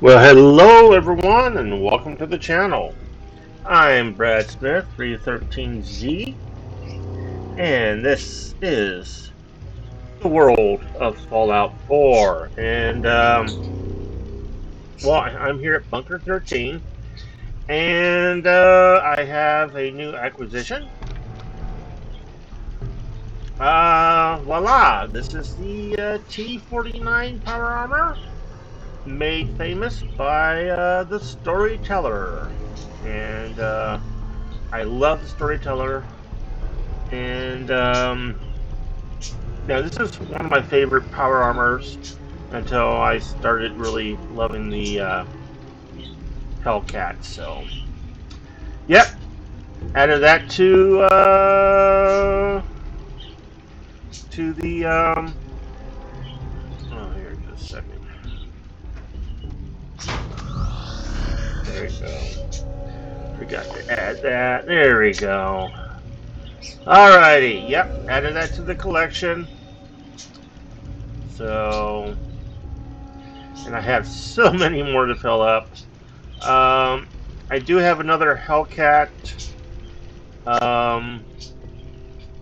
Well, hello everyone, and welcome to the channel. I'm Brad Smith, 313Z, and this is the world of Fallout 4. And, I'm here at Bunker 13, and I have a new acquisition. Voila! This is the T49 Power Armor, made famous by the Storyteller. And, I love the Storyteller, and yeah, this is one of my favorite power armors until I started really loving the Hellcat. So, yep, added that to the Oh, here, just a second. There we go. Forgot to add that. There we go. Alrighty, yep, added that to the collection. So, and I have so many more to fill up. I do have another Hellcat.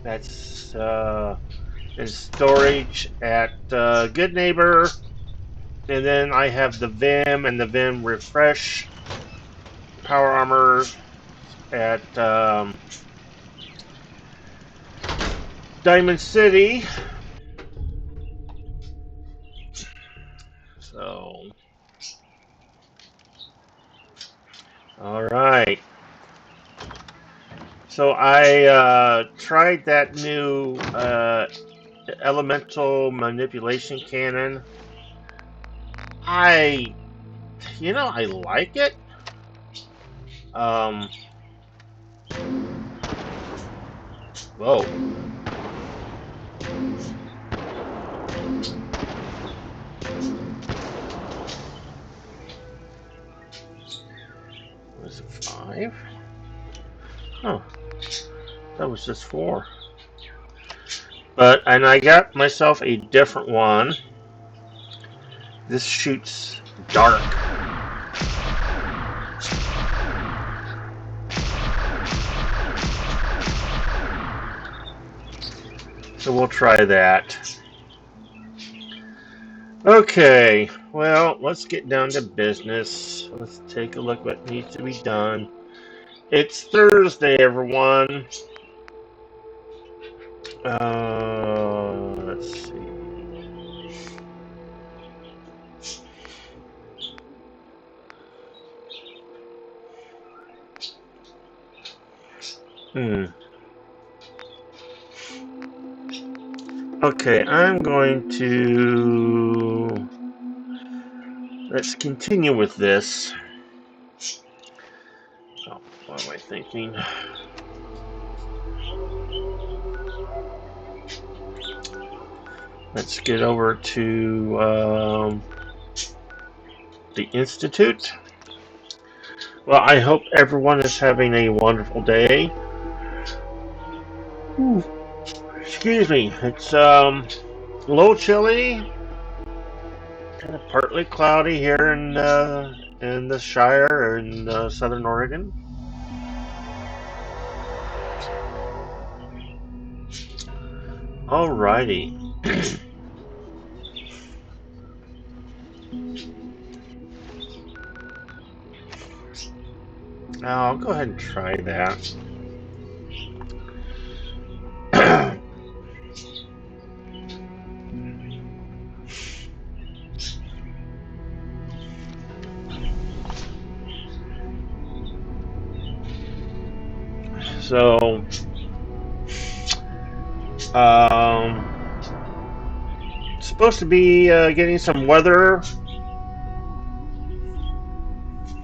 That's in storage at Good Neighbor, and then I have the Vim and the Vim Refresh power armor at Diamond City. So, all right. So I tried that new elemental manipulation cannon. I, I like it. Um, whoa. Was it 5? Oh, that was just 4. And I got myself a different one. This shoots dark. So we'll try that. Okay, well, let's get down to business. Let's take a look what needs to be done. It's Thursday, everyone. Let's see. Okay, I'm going to... Let's continue with this. Oh, what am I thinking? Let's get over to the Institute. Well, I hope everyone is having a wonderful day. Ooh, excuse me. It's a little chilly, kind of partly cloudy here in the Shire in Southern Oregon. Alrighty. I'll go ahead and try that. So, supposed to be getting some weather.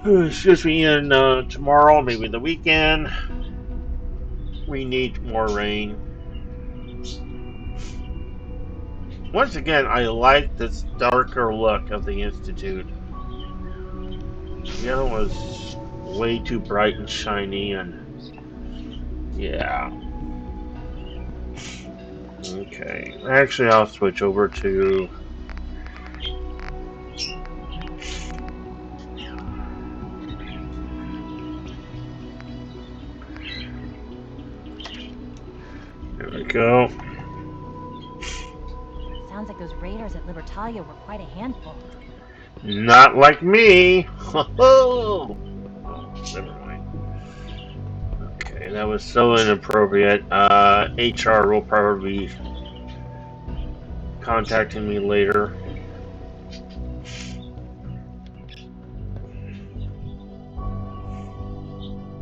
Excuse me, in tomorrow, maybe the weekend. We need more rain. Once again, I like this darker look of the Institute. The other one was way too bright and shiny, and yeah. Okay, actually, I'll switch over to go. Sounds like those raiders at Libertalia were quite a handful. Not like me. Oh, never mind. Okay, that was so inappropriate. HR will probably be contacting me later.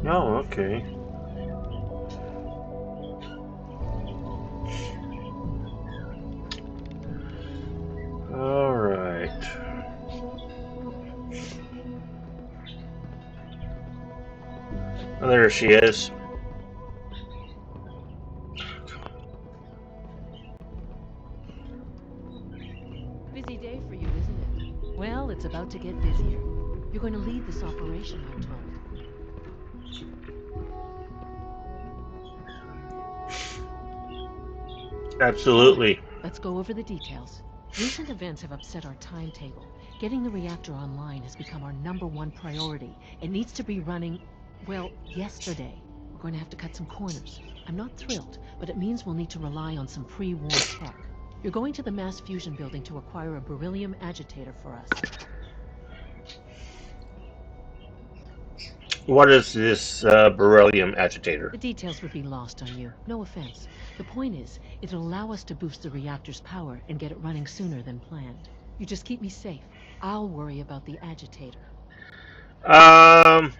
Oh, okay. All right. Oh, there she is. Busy day for you, isn't it? Well, it's about to get busier. You're going to lead this operation, I'm told. Absolutely. All right, let's go over the details. Recent events have upset our timetable. Getting the reactor online has become our #1 priority. It needs to be running, well, yesterday. We're going to have to cut some corners. I'm not thrilled, but it means we'll need to rely on some pre-war tech. You're going to the mass fusion building to acquire a beryllium agitator for us. What is this beryllium agitator? The details would be lost on you. No offense. The point is, it'll allow us to boost the reactor's power and get it running sooner than planned. You just keep me safe. I'll worry about the agitator. Um,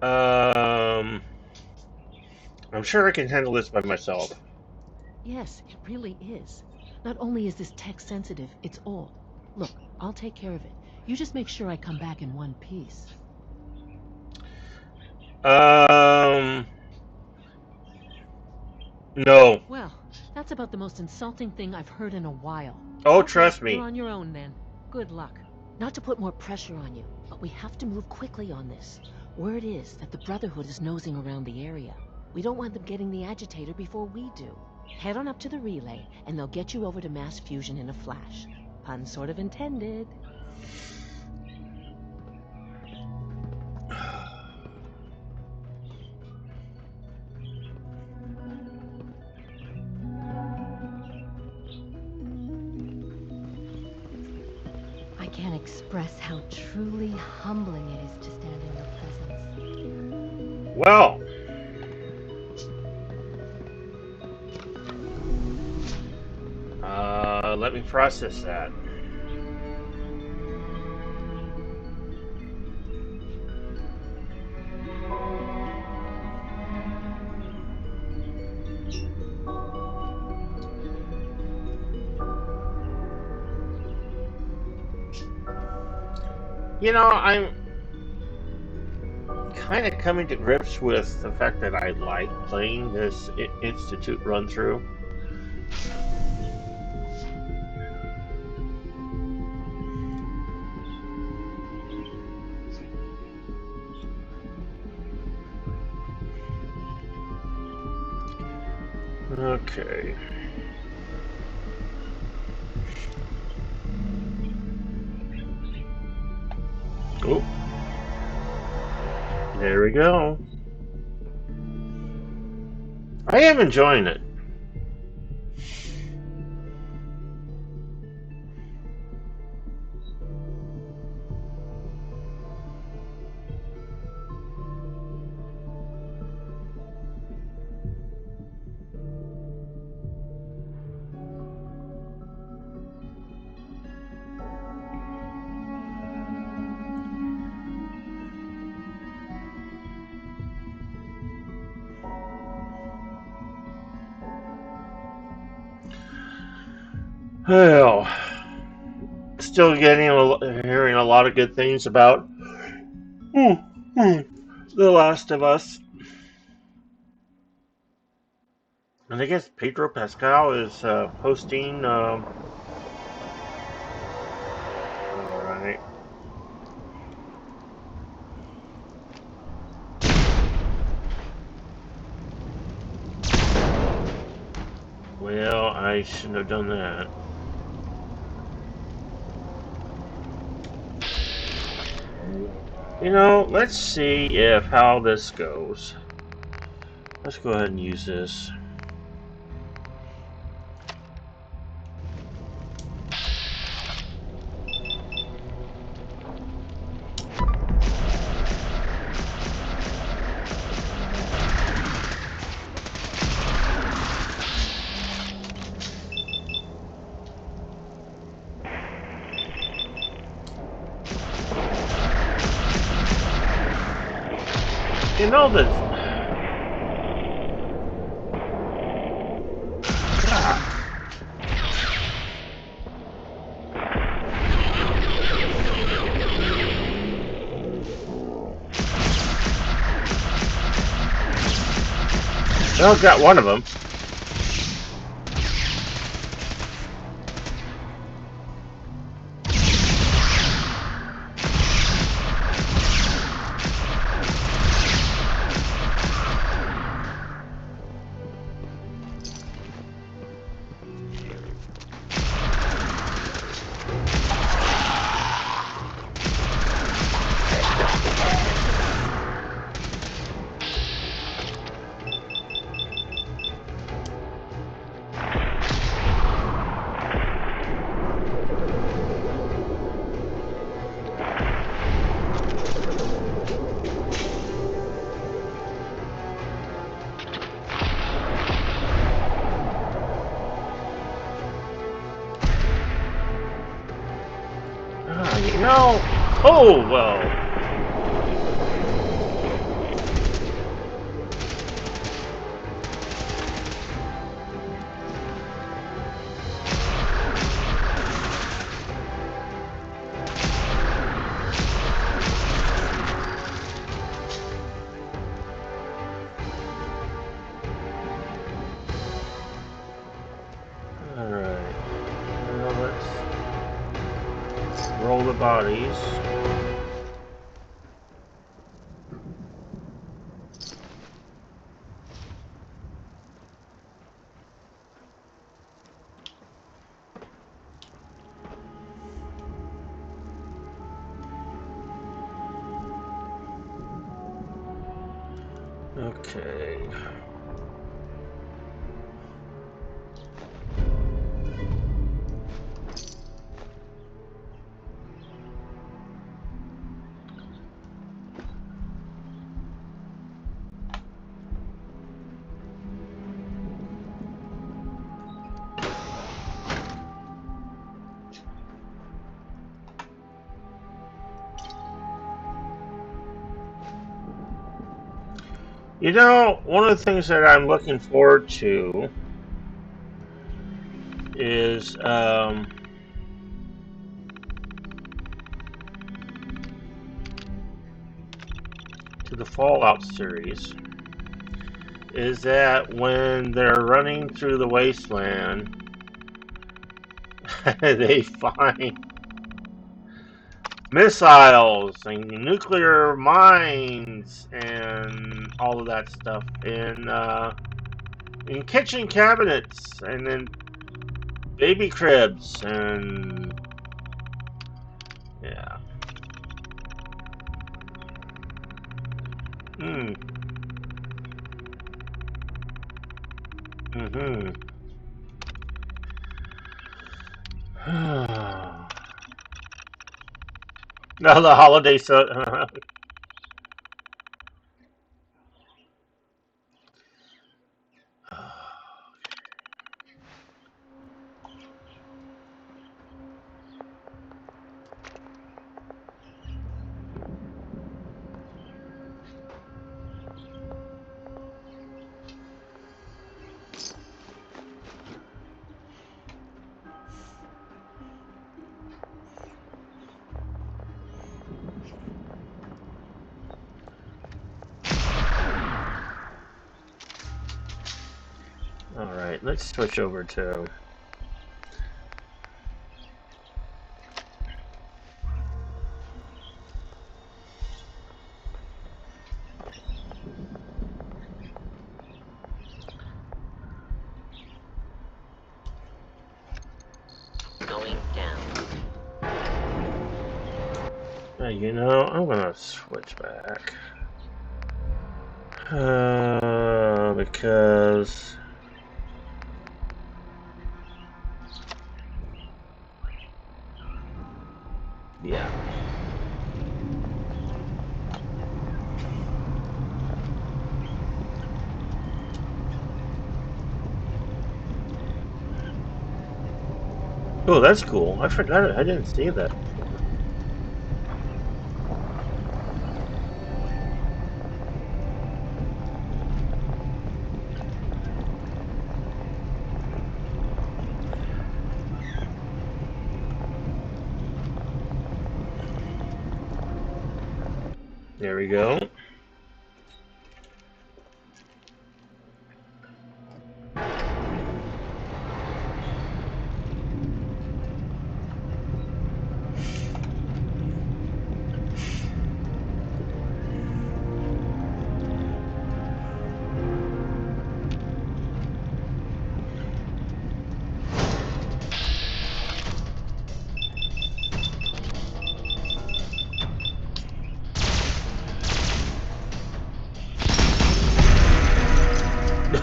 um, I'm sure I can handle this by myself. Yes, it really is. Not only is this tech sensitive, it's old. Look, I'll take care of it. You just make sure I come back in one piece. No. Well, that's about the most insulting thing I've heard in a while. Oh, Okay, trust you're me. on your own then. Good luck. Not to put more pressure on you, but we have to move quickly on this. Word is that the Brotherhood is nosing around the area. We don't want them getting the agitator before we do. Head on up to the relay, and they'll get you over to mass fusion in a flash. Pun sort of intended. I can't express how truly humbling it is to stand in your presence. Well, let me process that. You know, I'm kind of coming to grips with the fact that I like playing this Institute run through. Okay. Oh, there we go. I am enjoying it. Well, still hearing a lot of good things about The Last of Us. And I guess Pedro Pascal is hosting. All right. Well, I shouldn't have done that. You know, let's see if how this goes. Let's go ahead and use this. You know that. Well, got one of them. No. Oh, well. Alright. Now let's roll the bodies. Okay. You know, one of the things that I'm looking forward to is to the Fallout series is that when they're running through the wasteland, they find missiles and nuclear mines and all of that stuff in kitchen cabinets and in baby cribs and yeah. Mm. Mm-hmm. No, the holiday so. All right, let's switch over to. Going down. You know, I'm gonna switch back. Because... yeah. Oh, that's cool. I forgot it. I didn't see that. There we go.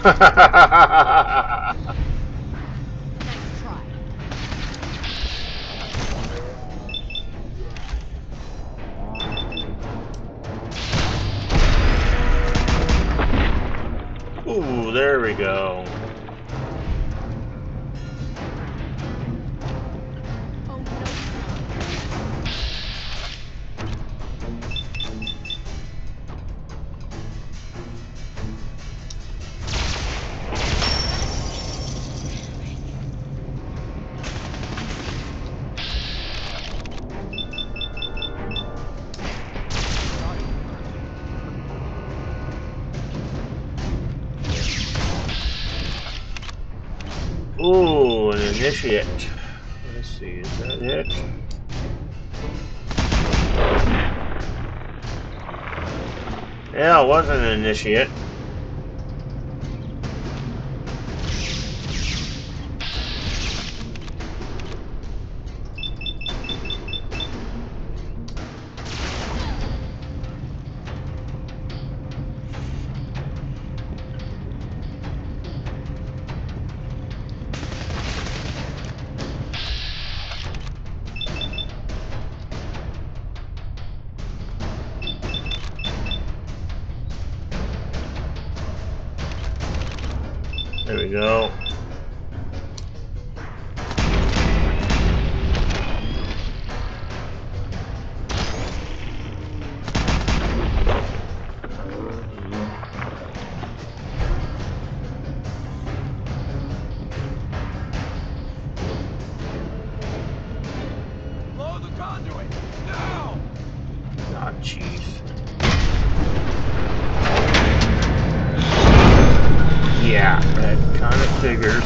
Nice try. Ooh, there we go. Oh, no. Ooh, an initiate. Let's see, is that it? Yeah, it was an initiate. There we go. Blow the conduit! Now! Ah, jeez. Yeah, that kind of figures.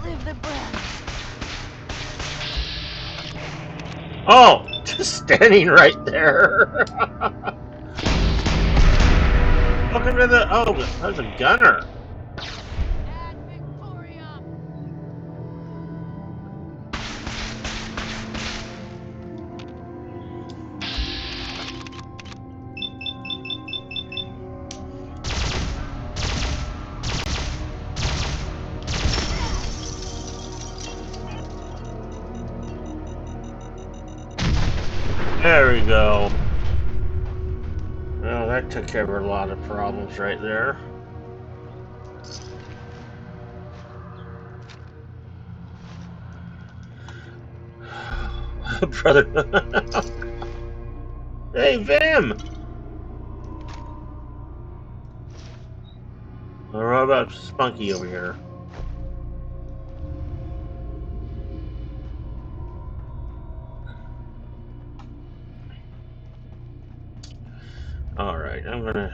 Live the breath. Oh, just standing right there. Welcome to the... oh, there's a gunner. Ad Victoriam. There we go. Well, that took care of a lot of problems right there. Brother. Hey, Vim! What about Spunky over here? Alright, I'm gonna...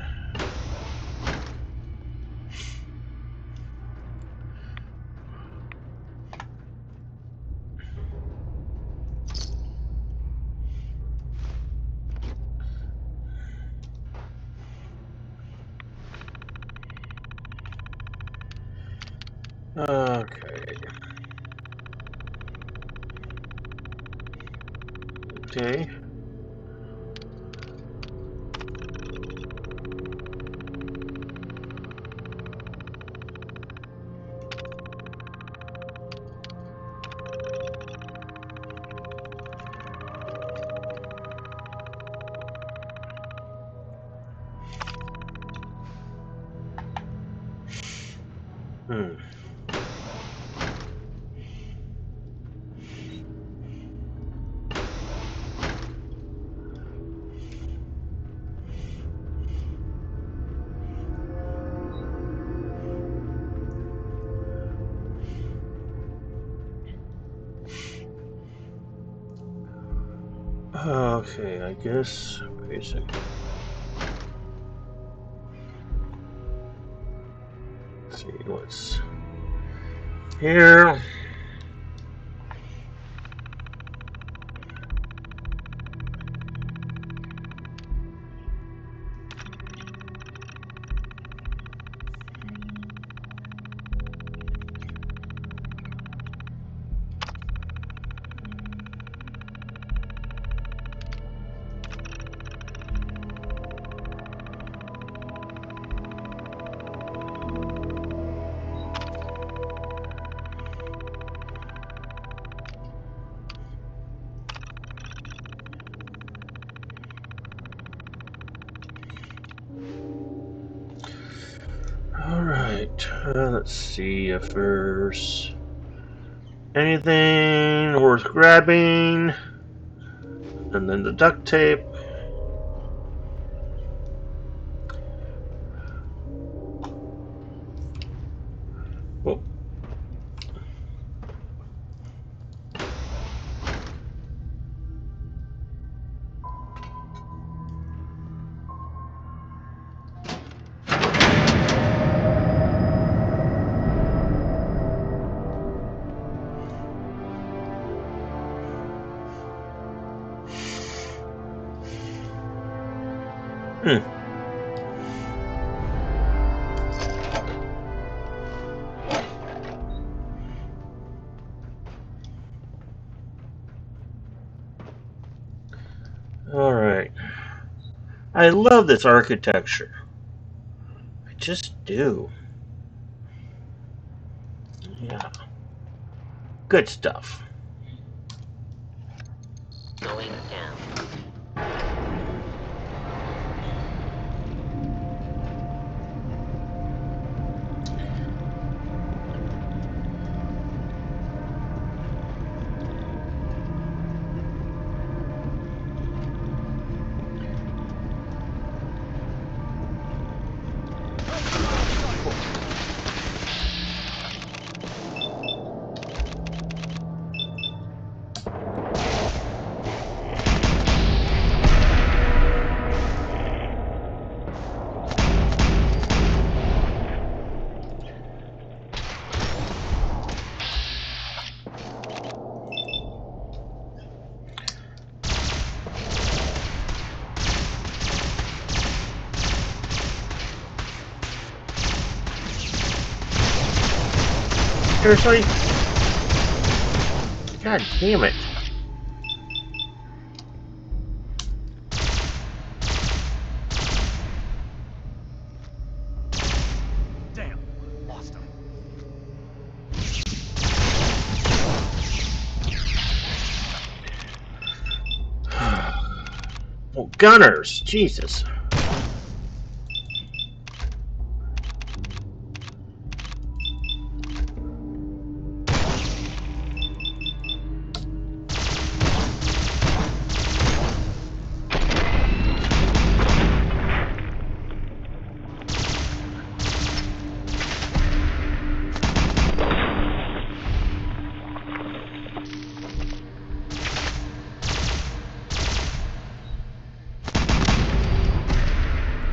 Okay. Okay. Hmm. Okay, I guess basic. Let's see what's here. Alright, let's see if there's anything worth grabbing. And then the duct tape. Oh. Hmm. Alright. I love this architecture. I just do. Yeah. Good stuff. Going down. Seriously? God damn it. Damn, lost him. Oh, gunners. Jesus.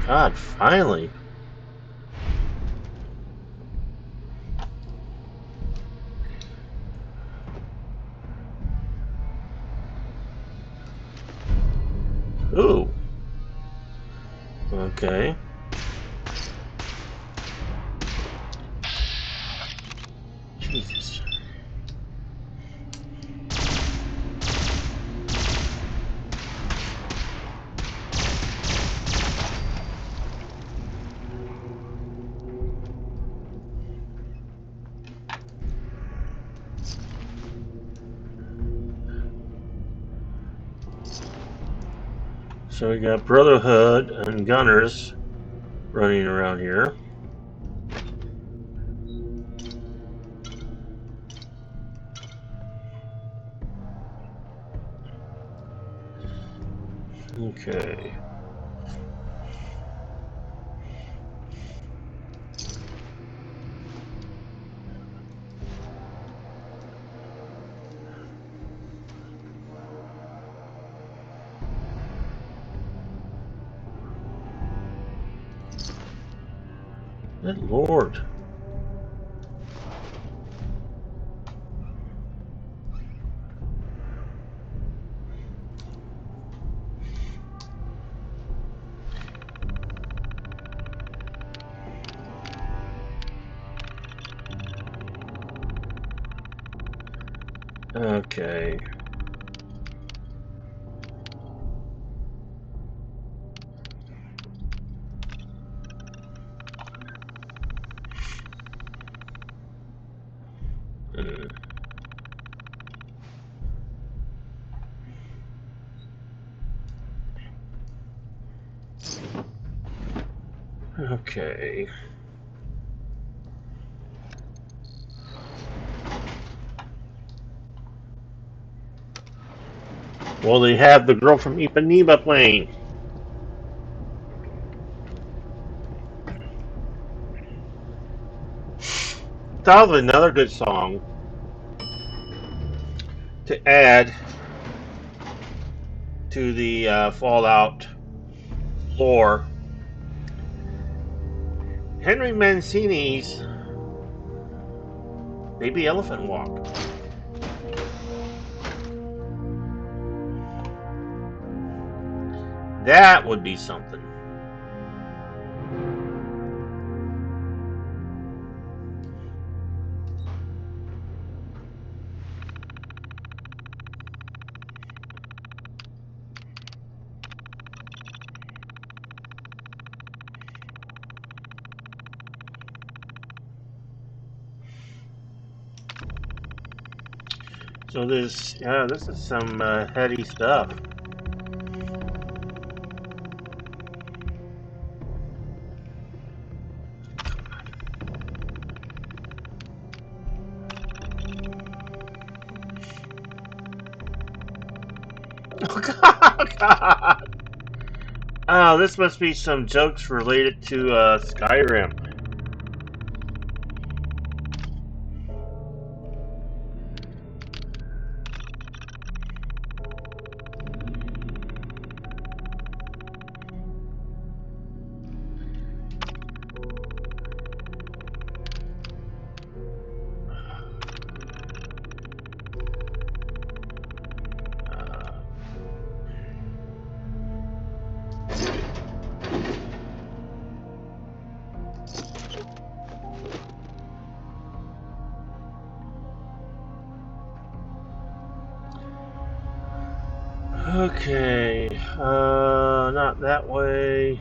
God, finally. Ooh. Okay. So we got Brotherhood and Gunners running around here. Okay. Good Lord. Okay. Mm. Okay. Well, they have the girl from Ipanema playing. Thought of another good song to add to the Fallout lore. Henry Mancini's Baby Elephant Walk. That would be something. So this is some heady stuff. Oh God! Oh, this must be some jokes related to Skyrim. Okay, not that way.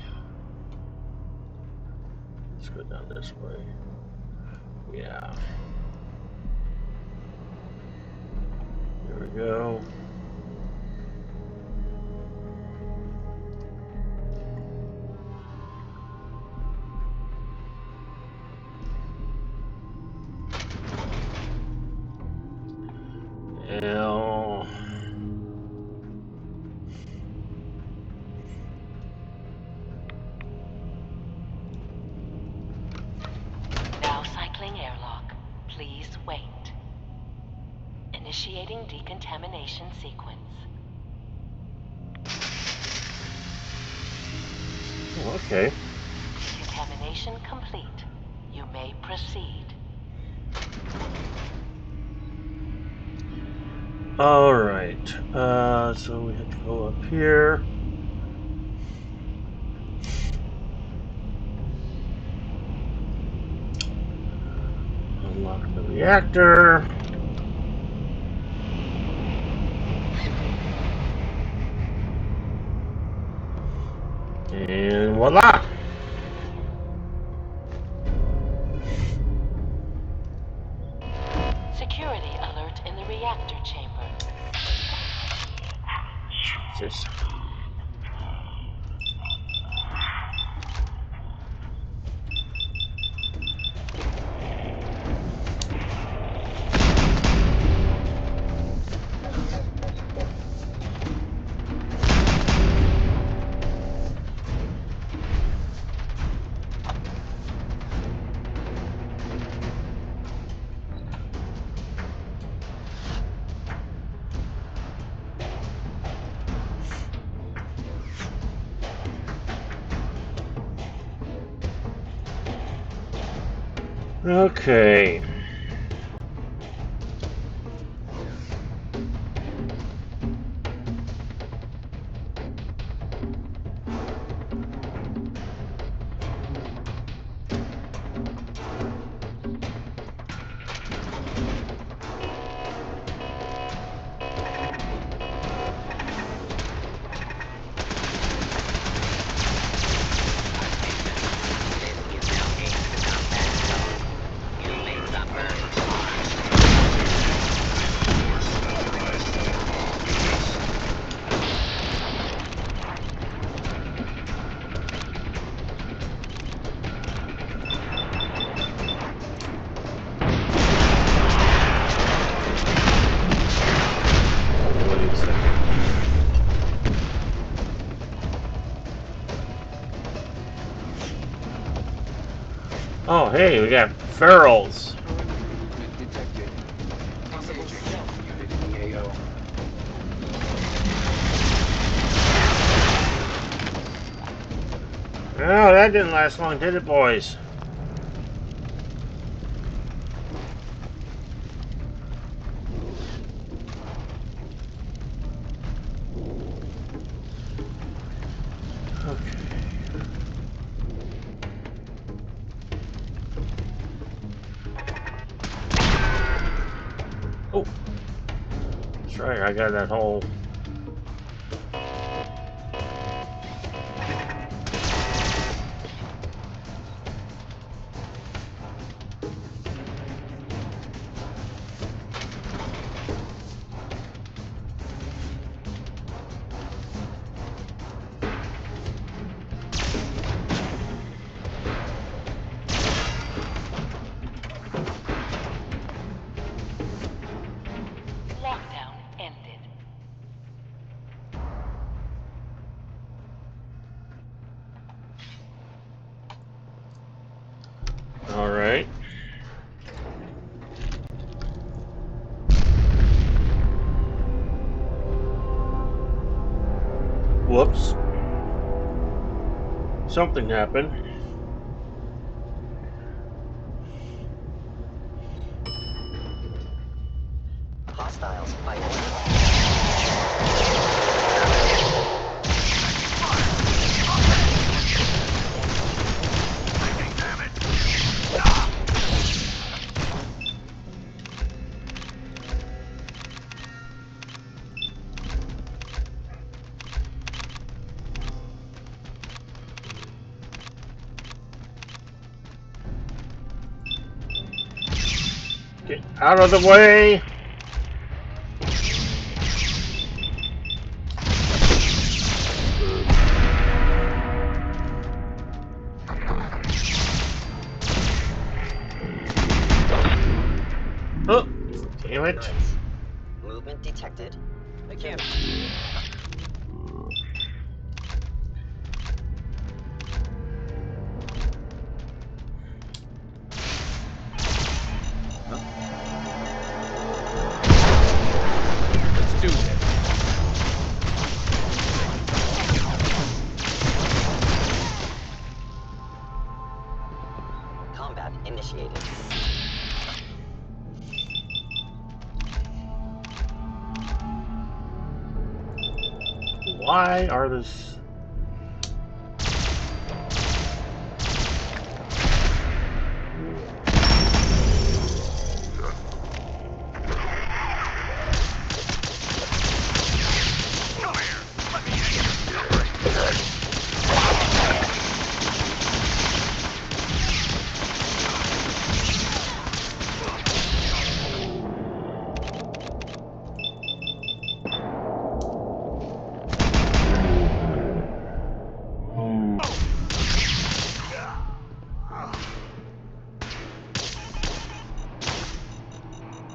Let's go down this way. Yeah. There we go. L. Now cycling airlock. Please wait. Initiating decontamination sequence. Oh, okay. Decontamination complete. You may proceed. All right. So we have to go up here. Unlock the reactor. And voila! Security alert in the reactor chamber. Jesus. Okay. Wait a second. Oh, hey, we got ferals. Movement detected. Engaging unit EAO. Oh, that didn't last long, did it, boys? Okay. Oh, that's right. I got that whole. Lockdown ended. All right. Whoops. Something happened. Hostiles by order. Damn it! Get out of the way. Oh, damn it. Ignorance. Movement detected. I can't. Let's do this. Combat initiated. Why are this? Come here! Let me in!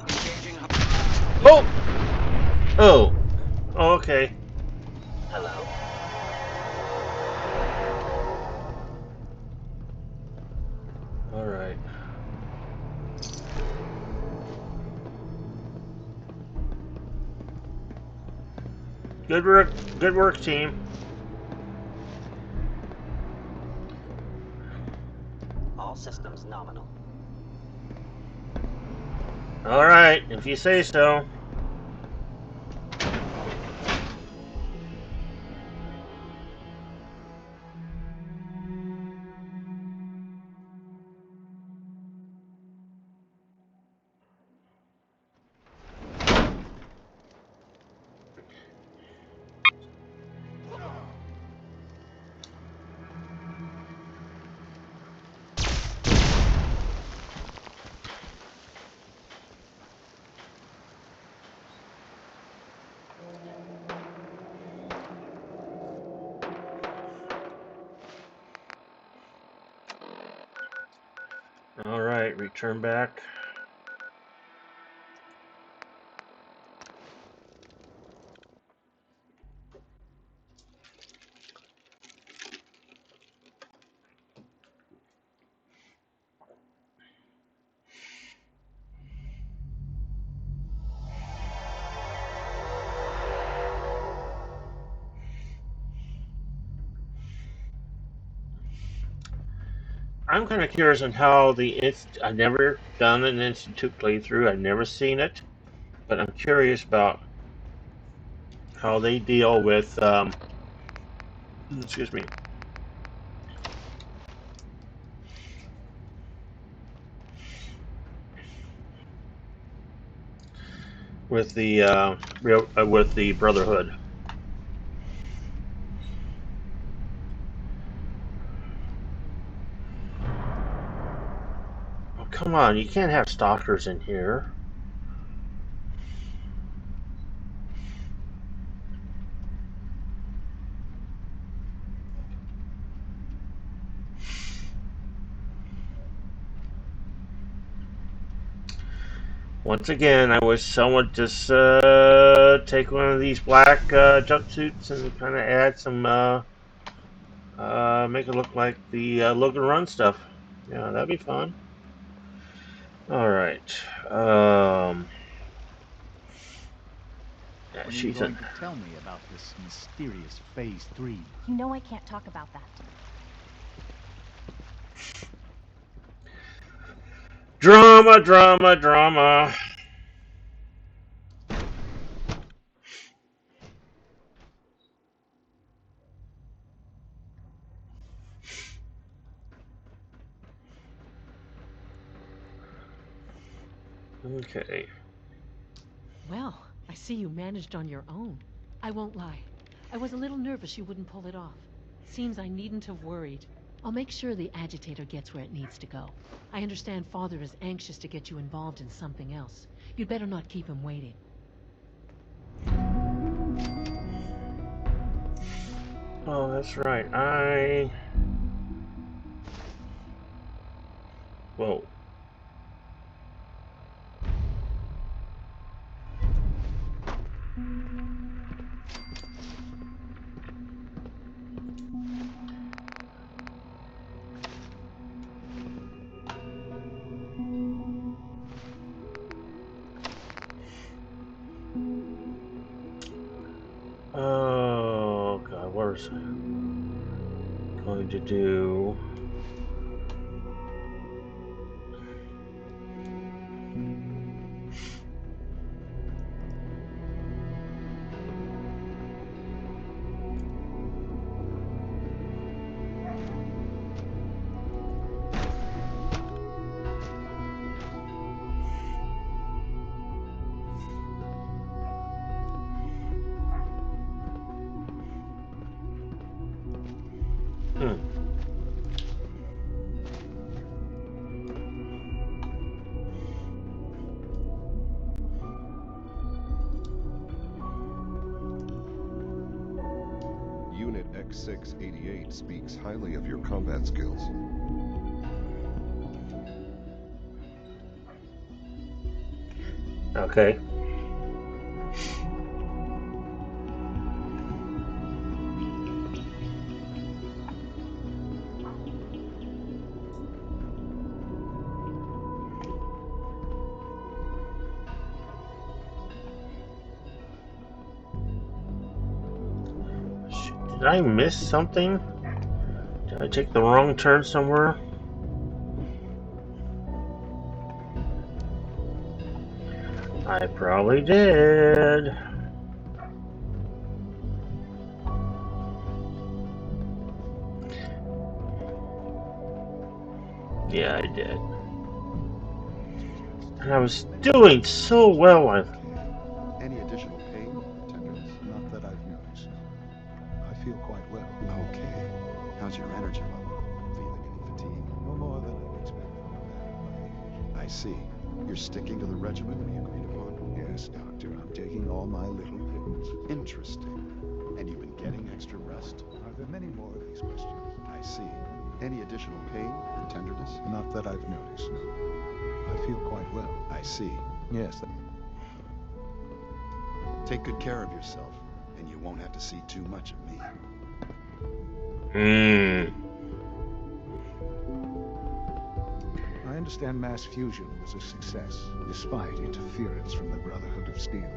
Engaging. Oh! Oh. Okay. Hello. All right. Good work. Good work, team. All systems nominal. All right, if you say so. All right, return back. I'm kind of curious on how I've never done an Institute playthrough. I've never seen it, but I'm curious about how they deal with, excuse me, with the Brotherhood. Oh, come on, you can't have stalkers in here. Once again, I wish someone just take one of these black jumpsuits and kind of add some, make it look like the Logan Run stuff. Yeah, that'd be fun. All right. Yeah, When are you going to tell me about this mysterious Phase 3? You know I can't talk about that. Drama, drama, drama. Okay. Well, I see you managed on your own. I won't lie. I was a little nervous you wouldn't pull it off. Seems I needn't have worried. I'll make sure the agitator gets where it needs to go. I understand Father is anxious to get you involved in something else. You'd better not keep him waiting. Oh, that's right. Whoa. Oh, God, what was I going to do? Hmm. Unit X688 speaks highly of your combat skills. Okay. Did I miss something? Did I take the wrong turn somewhere? I probably did. Yeah, I did. And I was doing so well. Any additional pain or tenderness? Not that I've noticed. I feel quite well. Okay. How's your energy level? Feeling any fatigue? No more than I'd expect from a man of my age. I see. You're sticking to the regimen we agreed upon? Yes, Doctor, I'm taking all my little pills. Interesting. And you've been getting extra rest? Are there many more of these questions? I see. Any additional pain or tenderness? Not that I've noticed. I feel quite well. I see. Yes. Take good care of yourself, and you won't have to see too much of me. I understand mass fusion was a success, despite interference from the Brotherhood of Steel.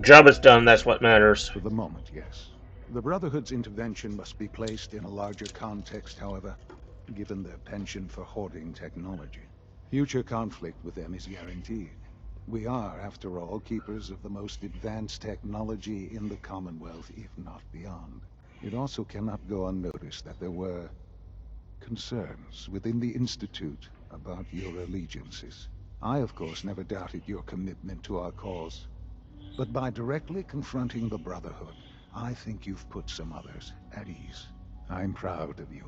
Job is done, that's what matters. For the moment, yes. The Brotherhood's intervention must be placed in a larger context, however, given their penchant for hoarding technology. Future conflict with them is guaranteed. We are, after all, keepers of the most advanced technology in the Commonwealth, if not beyond. It also cannot go unnoticed that there were concerns within the Institute about your allegiances. I, of course, never doubted your commitment to our cause. But by directly confronting the Brotherhood, I think you've put some others at ease. I'm proud of you,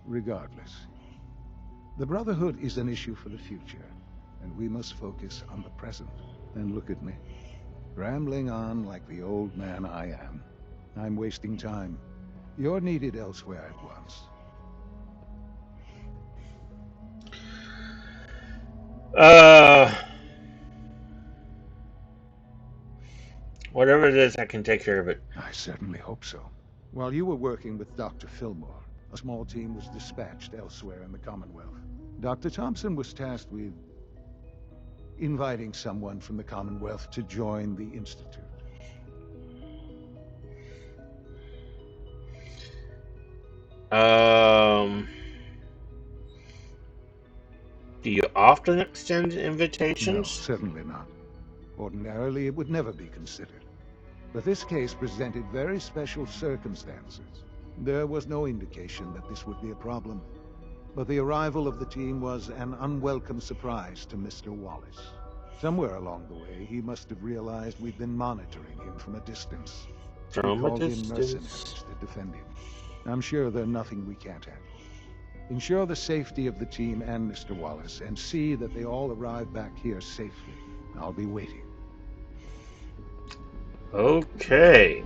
regardless. The Brotherhood is an issue for the future, and we must focus on the present. And look at me, rambling on like the old man I am. I'm wasting time. You're needed elsewhere at once. Whatever it is, I can take care of it. I certainly hope so. While you were working with Dr. Fillmore, a small team was dispatched elsewhere in the Commonwealth. Dr. Thompson was tasked with inviting someone from the Commonwealth to join the Institute. Do you often extend No, invitations? certainly not. Ordinarily, it would never be considered. But this case presented very special circumstances. There was no indication that this would be a problem. But the arrival of the team was an unwelcome surprise to Mr. Wallace. Somewhere along the way, he must have realized we'd been monitoring him from a distance. He From a called in distance. mercenaries to defend him. I'm sure there's nothing we can't handle. Ensure the safety of the team and Mr. Wallace, and see that they all arrive back here safely. I'll be waiting. Okay.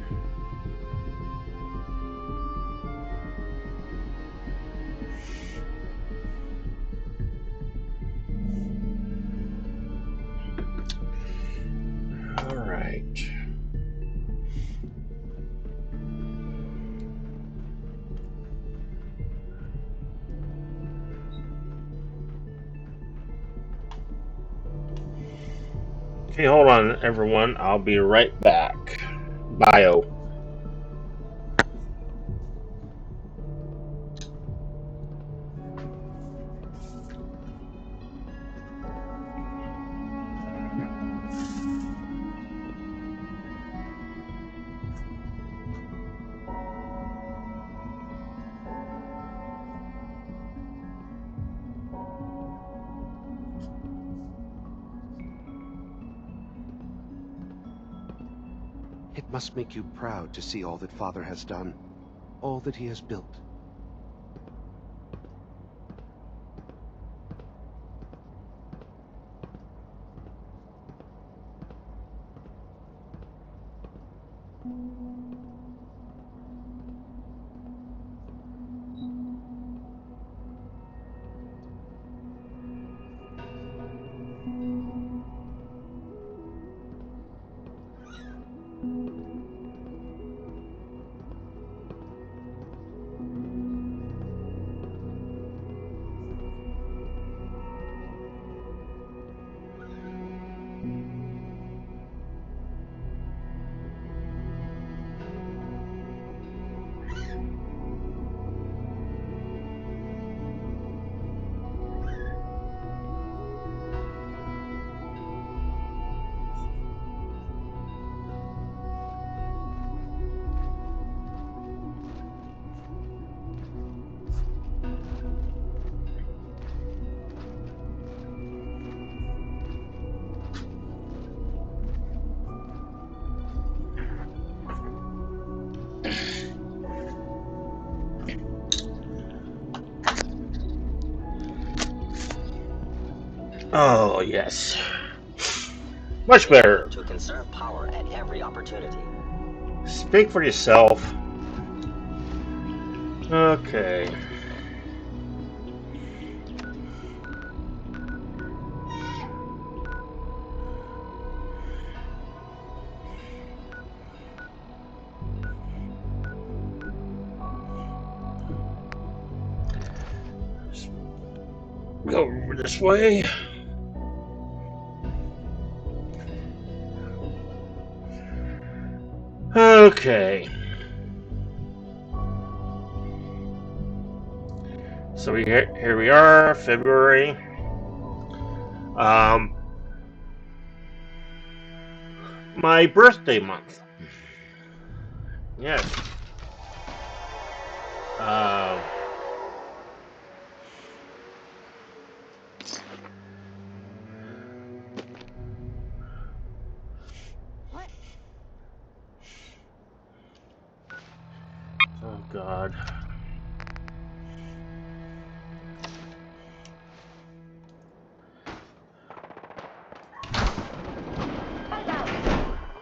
All right. Okay, hold on, everyone. I'll be right back. Bio. It must make you proud to see all that Father has done, all that he has built. Oh, yes. Much Aim better. to conserve power at every opportunity. Speak for yourself. Okay. Just go over this way. Okay. So here we are, February. My birthday month. Yes. Uh, What? oh God.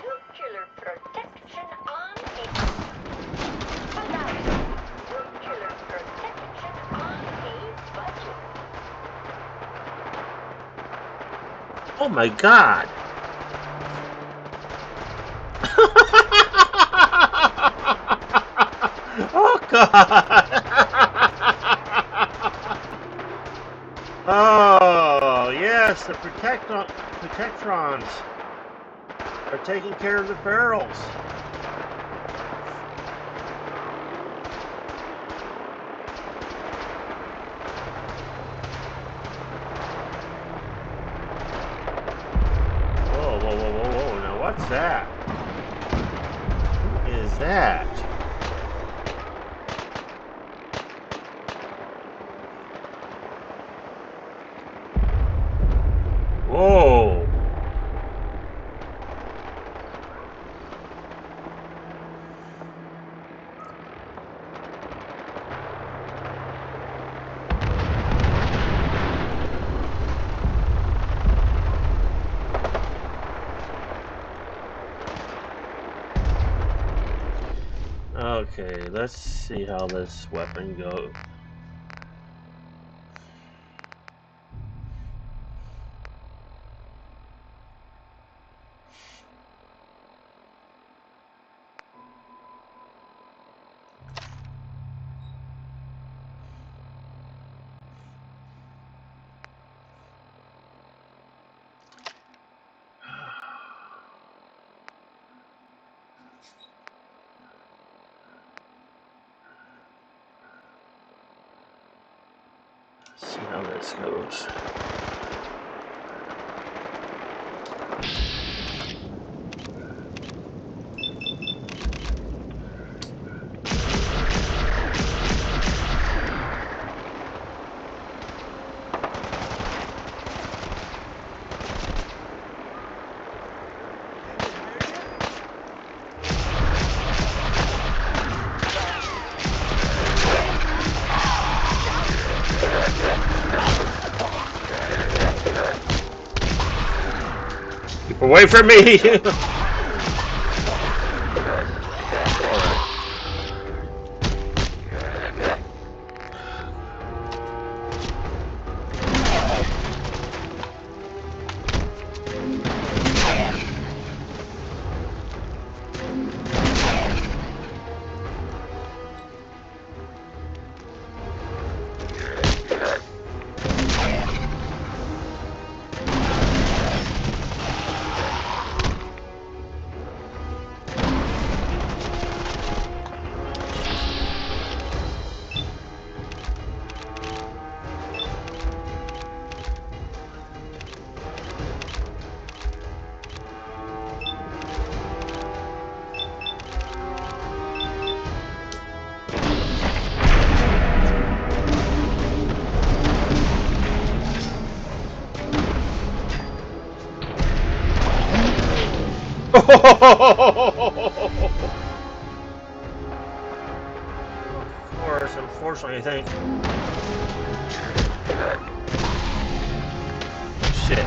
Nuclear protection on a... Nuclear protection on a budget. Oh my God. Oh God. Oh yes, the protectrons are taking care of the barrels. Whoa, whoa, whoa, whoa, whoa! Now what's that? Who is that? Whoa! Okay, let's see how this weapon goes. Let's see how this goes. Keep away from me! Of course, unfortunately, I think shit.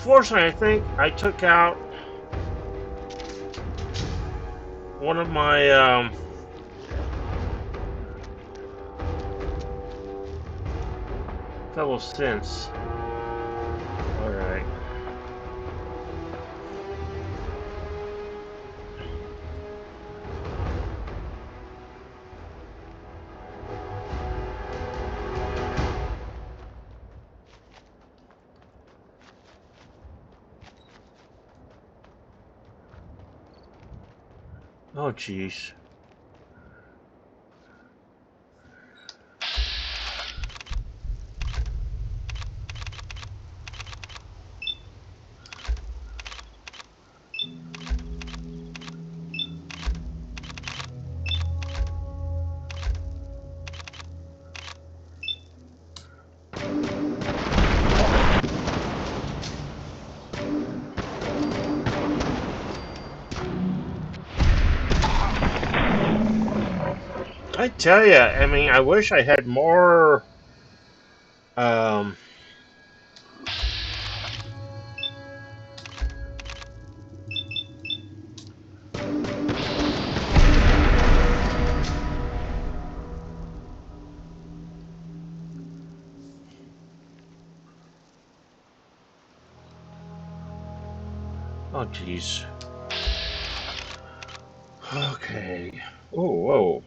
Fortunately, I think I took out one of my fellow synths. Alright. Oh, jeez. I tell ya, I mean, I wish I had more, um, oh, jeez. Okay. Oh, whoa.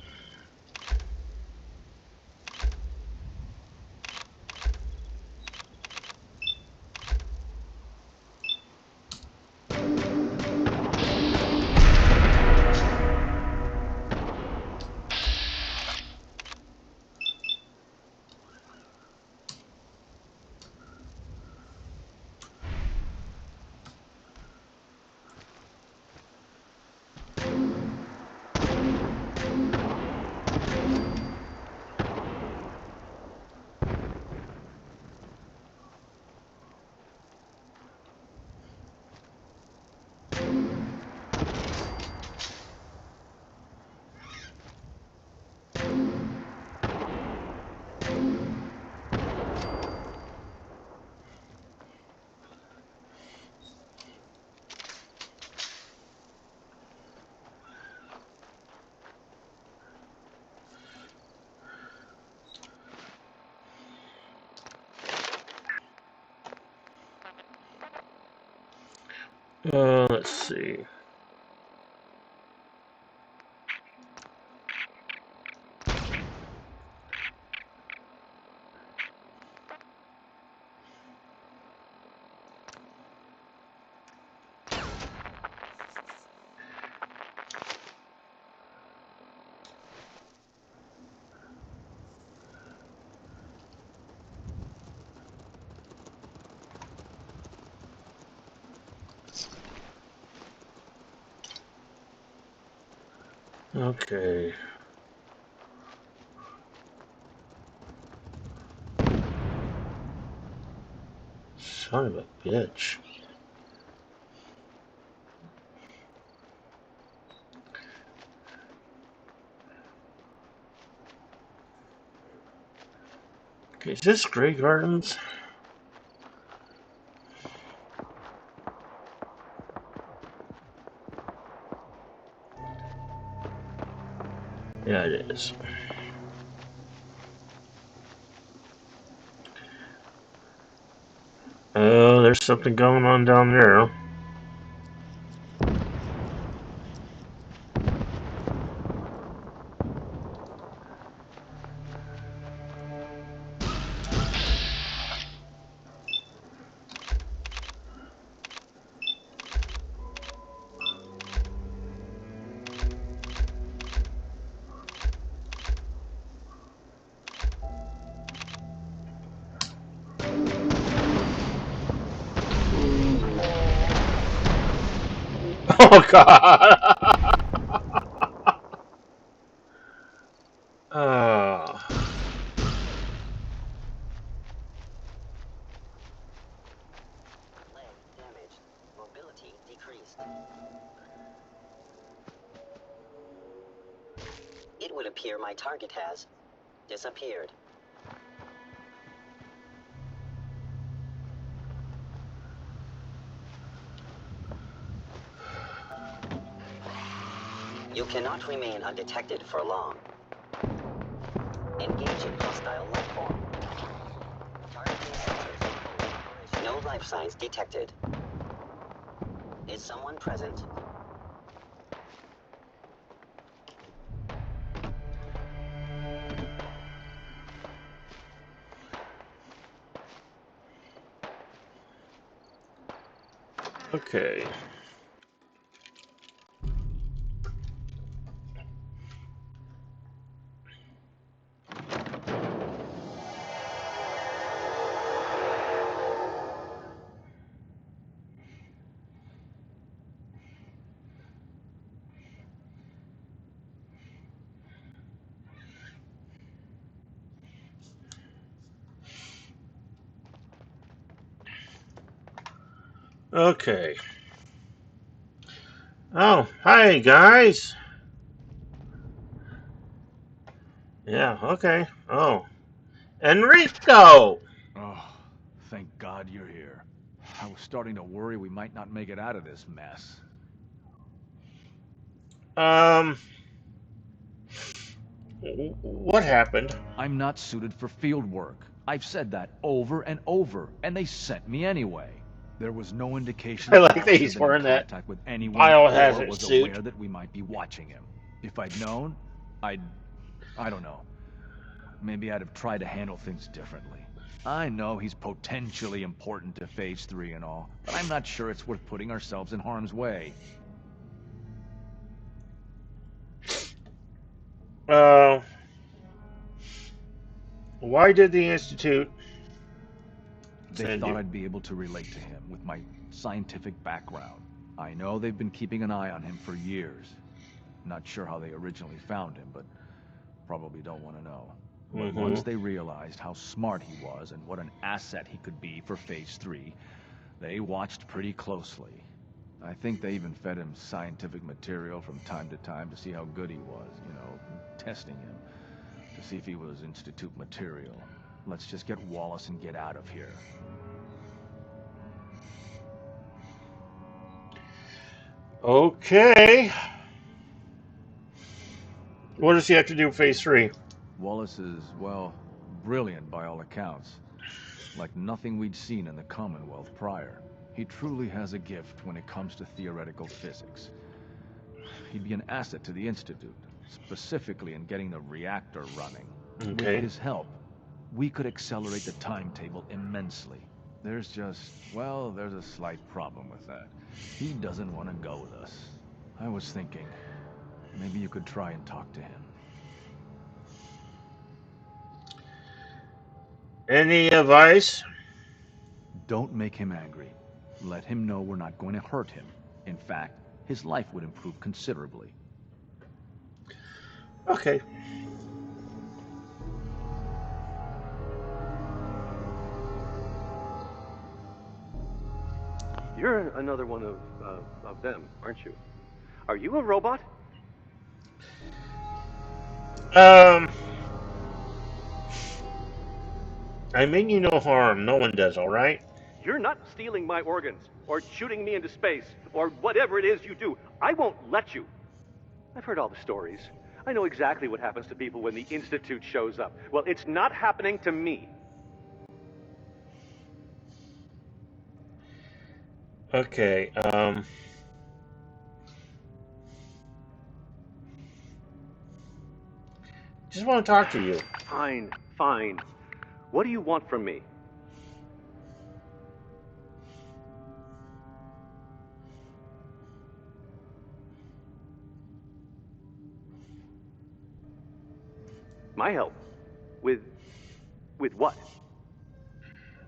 Let's see. Okay. Son of a bitch. Okay, is this Grey Gardens? Yeah, it is. Oh, there's something going on down there. Oh, God. Uh, Leg damaged. Mobility decreased. It would appear my target has disappeared. You cannot remain undetected for long. Engaging hostile life form. Targeting sensors in full operation. No life signs detected. Is someone present? okay. Okay. Oh, hi guys. Yeah, okay. Oh, Enrico. Oh, thank God you're here. I was starting to worry we might not make it out of this mess. Um, what happened? I'm not suited for field work. I've said that over and over, and they sent me anyway. There was no indication I that like that Wallace had he's been in wearing that contact with anyone or biohazard was suit. aware that we might be watching him. If I'd known, I don't know. Maybe I'd have tried to handle things differently. I know he's potentially important to Phase 3 and all, but I'm not sure it's worth putting ourselves in harm's way. Uh, why did the Institute They send thought you? I'd be able to relate to him with my scientific background. I know they've been keeping an eye on him for years. Not sure how they originally found him, but probably don't want to know. But Mm-hmm. once they realized how smart he was and what an asset he could be for Phase 3, they watched pretty closely. I think they even fed him scientific material from time to time to see how good he was, you know, testing him, to see if he was Institute material. Let's just get Wallace and get out of here. Okay. What does he have to do with Phase 3? Wallace is, well, brilliant by all accounts. Like nothing we'd seen in the Commonwealth prior. He truly has a gift when it comes to theoretical physics. He'd be an asset to the Institute, specifically in getting the reactor running. With Okay. his help, we could accelerate the timetable immensely. There's just, well, there's a slight problem with that. He doesn't want to go with us. I was thinking, maybe you could try and talk to him. Any advice? Don't make him angry. Let him know we're not going to hurt him. In fact, his life would improve considerably. Okay. You're another one of them, aren't you? Are you a robot? I mean you no harm. No one does, all right? You're not stealing my organs, or shooting me into space, or whatever it is you do. I won't let you. I've heard all the stories. I know exactly what happens to people when the Institute shows up. Well, it's not happening to me. Okay. Just want to talk to you. Fine, fine. What do you want from me? My help? With what?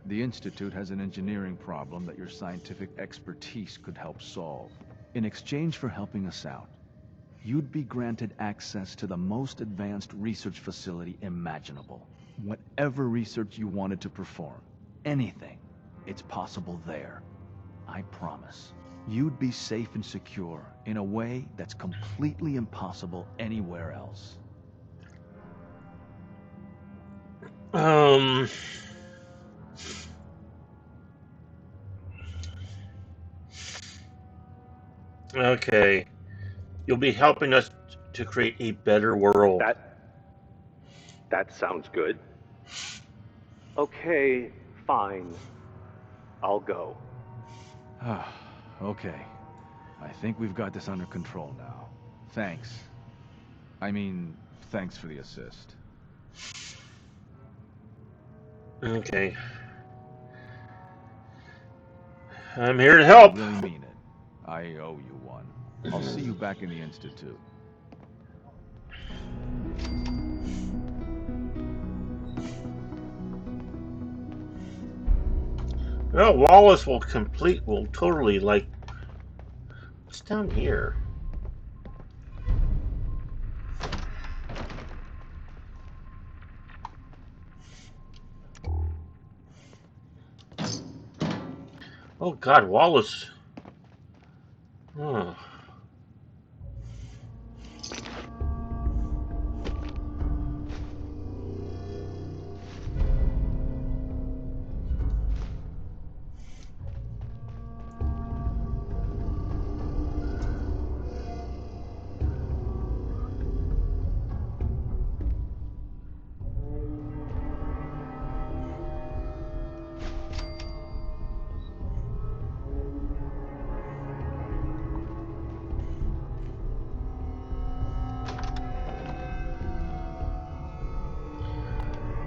The Institute has an engineering problem that your scientific expertise could help solve. In exchange for helping us out, you'd be granted access to the most advanced research facility imaginable. Whatever research you wanted to perform, anything, it's possible there. I promise. You'd be safe and secure in a way that's completely impossible anywhere else. Okay. You'll be helping us to create a better world. That sounds good. Okay, fine. I'll go. Okay. I think we've got this under control now. Thanks. I mean, thanks for the assist. Okay. I'm here to help. I really mean it. I owe you one. I'll see you back in the Institute. Well, Wallace will totally, like... What's down here? Oh God, Wallace. Oh.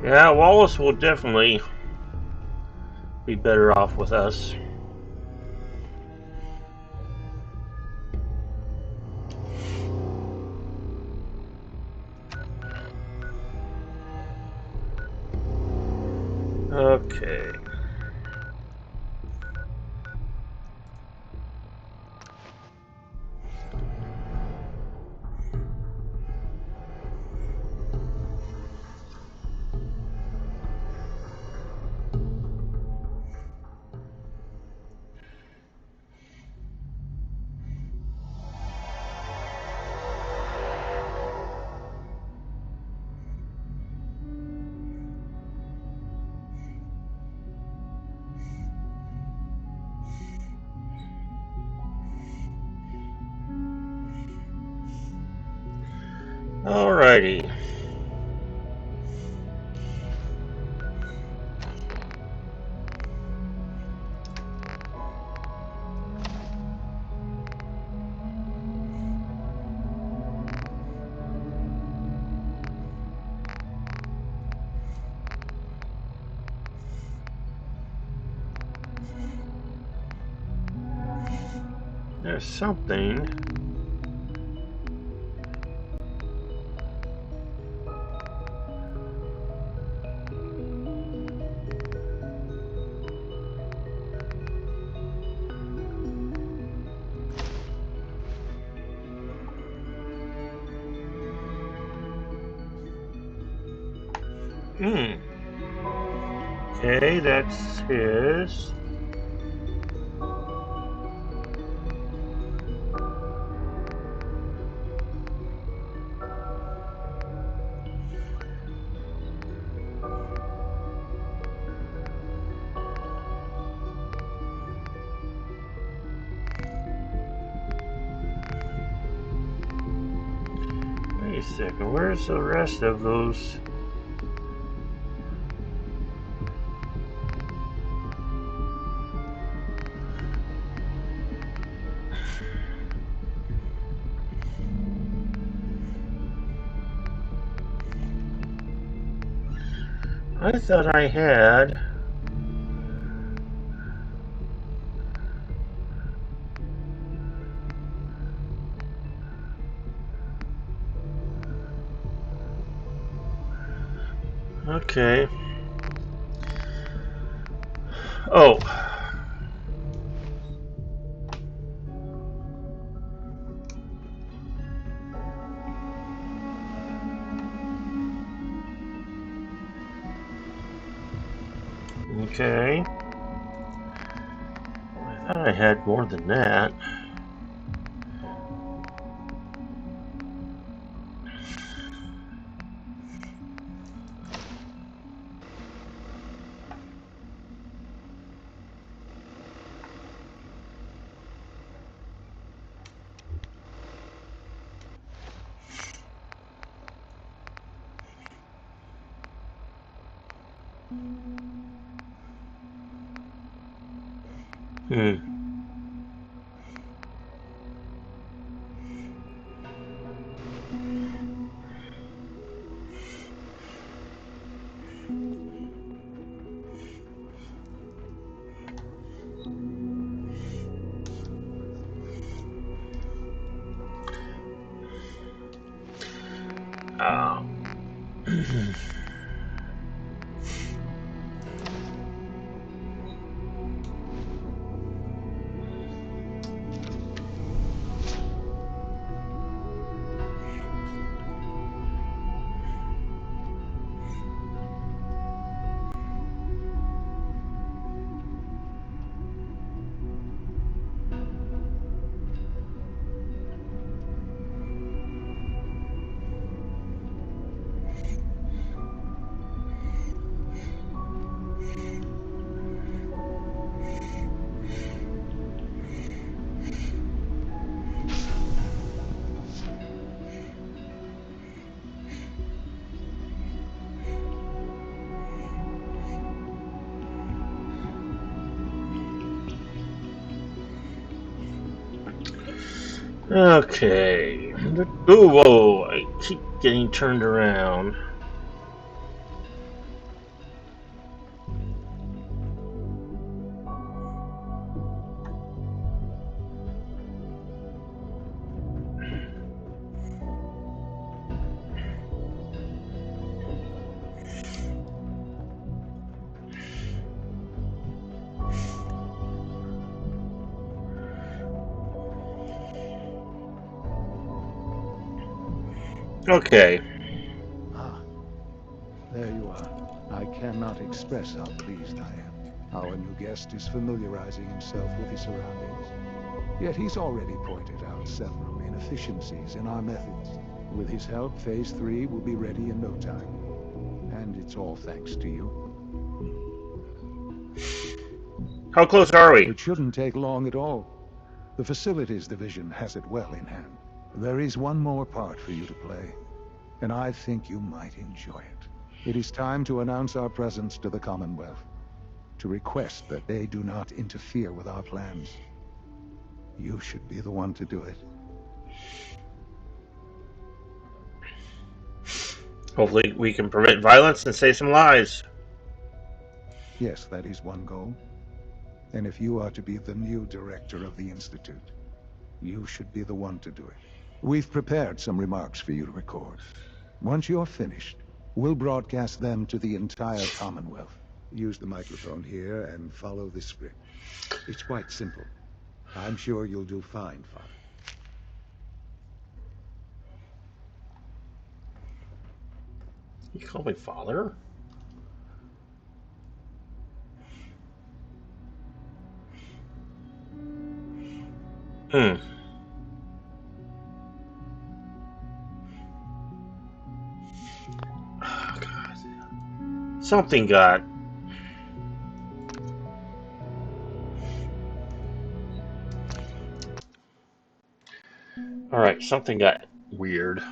Yeah, Wallace will definitely be better off with us. Okay. Alrighty. There's something. Okay, that's his. Wait a second, where's the rest of those? I thought I had. Okay. Oh. Okay. I thought I had more than that. Hmm. Uh, okay. Ooh, whoa! I keep getting turned around. Okay. Ah, there you are. I cannot express how pleased I am. Our new guest is familiarizing himself with his surroundings. Yet he's already pointed out several inefficiencies in our methods. With his help, Phase 3 will be ready in no time. And it's all thanks to you. How close are we? It shouldn't take long at all. The Facilities Division has it well in hand. There is one more part for you to play, and I think you might enjoy it. It is time to announce our presence to the Commonwealth, to request that they do not interfere with our plans. You should be the one to do it. Hopefully, we can prevent violence and save some lives. Yes, that is one goal. And if you are to be the new director of the Institute, you should be the one to do it. We've prepared some remarks for you to record. Once you're finished, we'll broadcast them to the entire Commonwealth. Use the microphone here and follow the script. It's quite simple. I'm sure you'll do fine, Father. You call me father? Hmm. Oh, God. Something got. Alright, something got weird.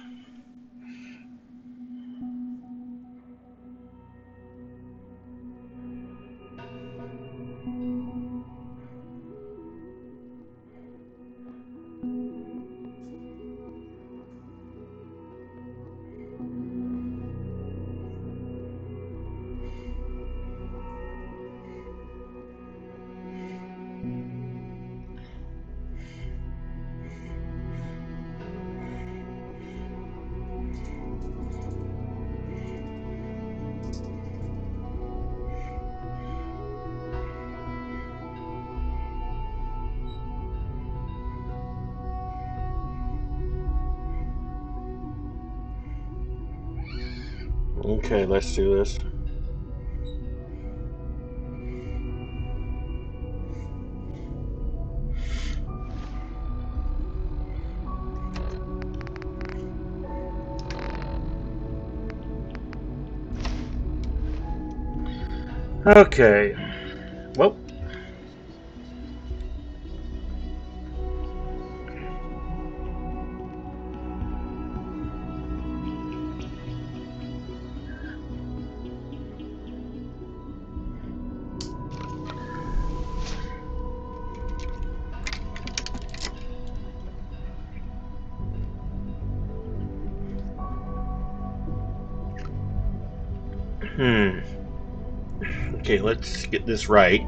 Okay, let's do this. Okay. Well. Okay, let's get this right.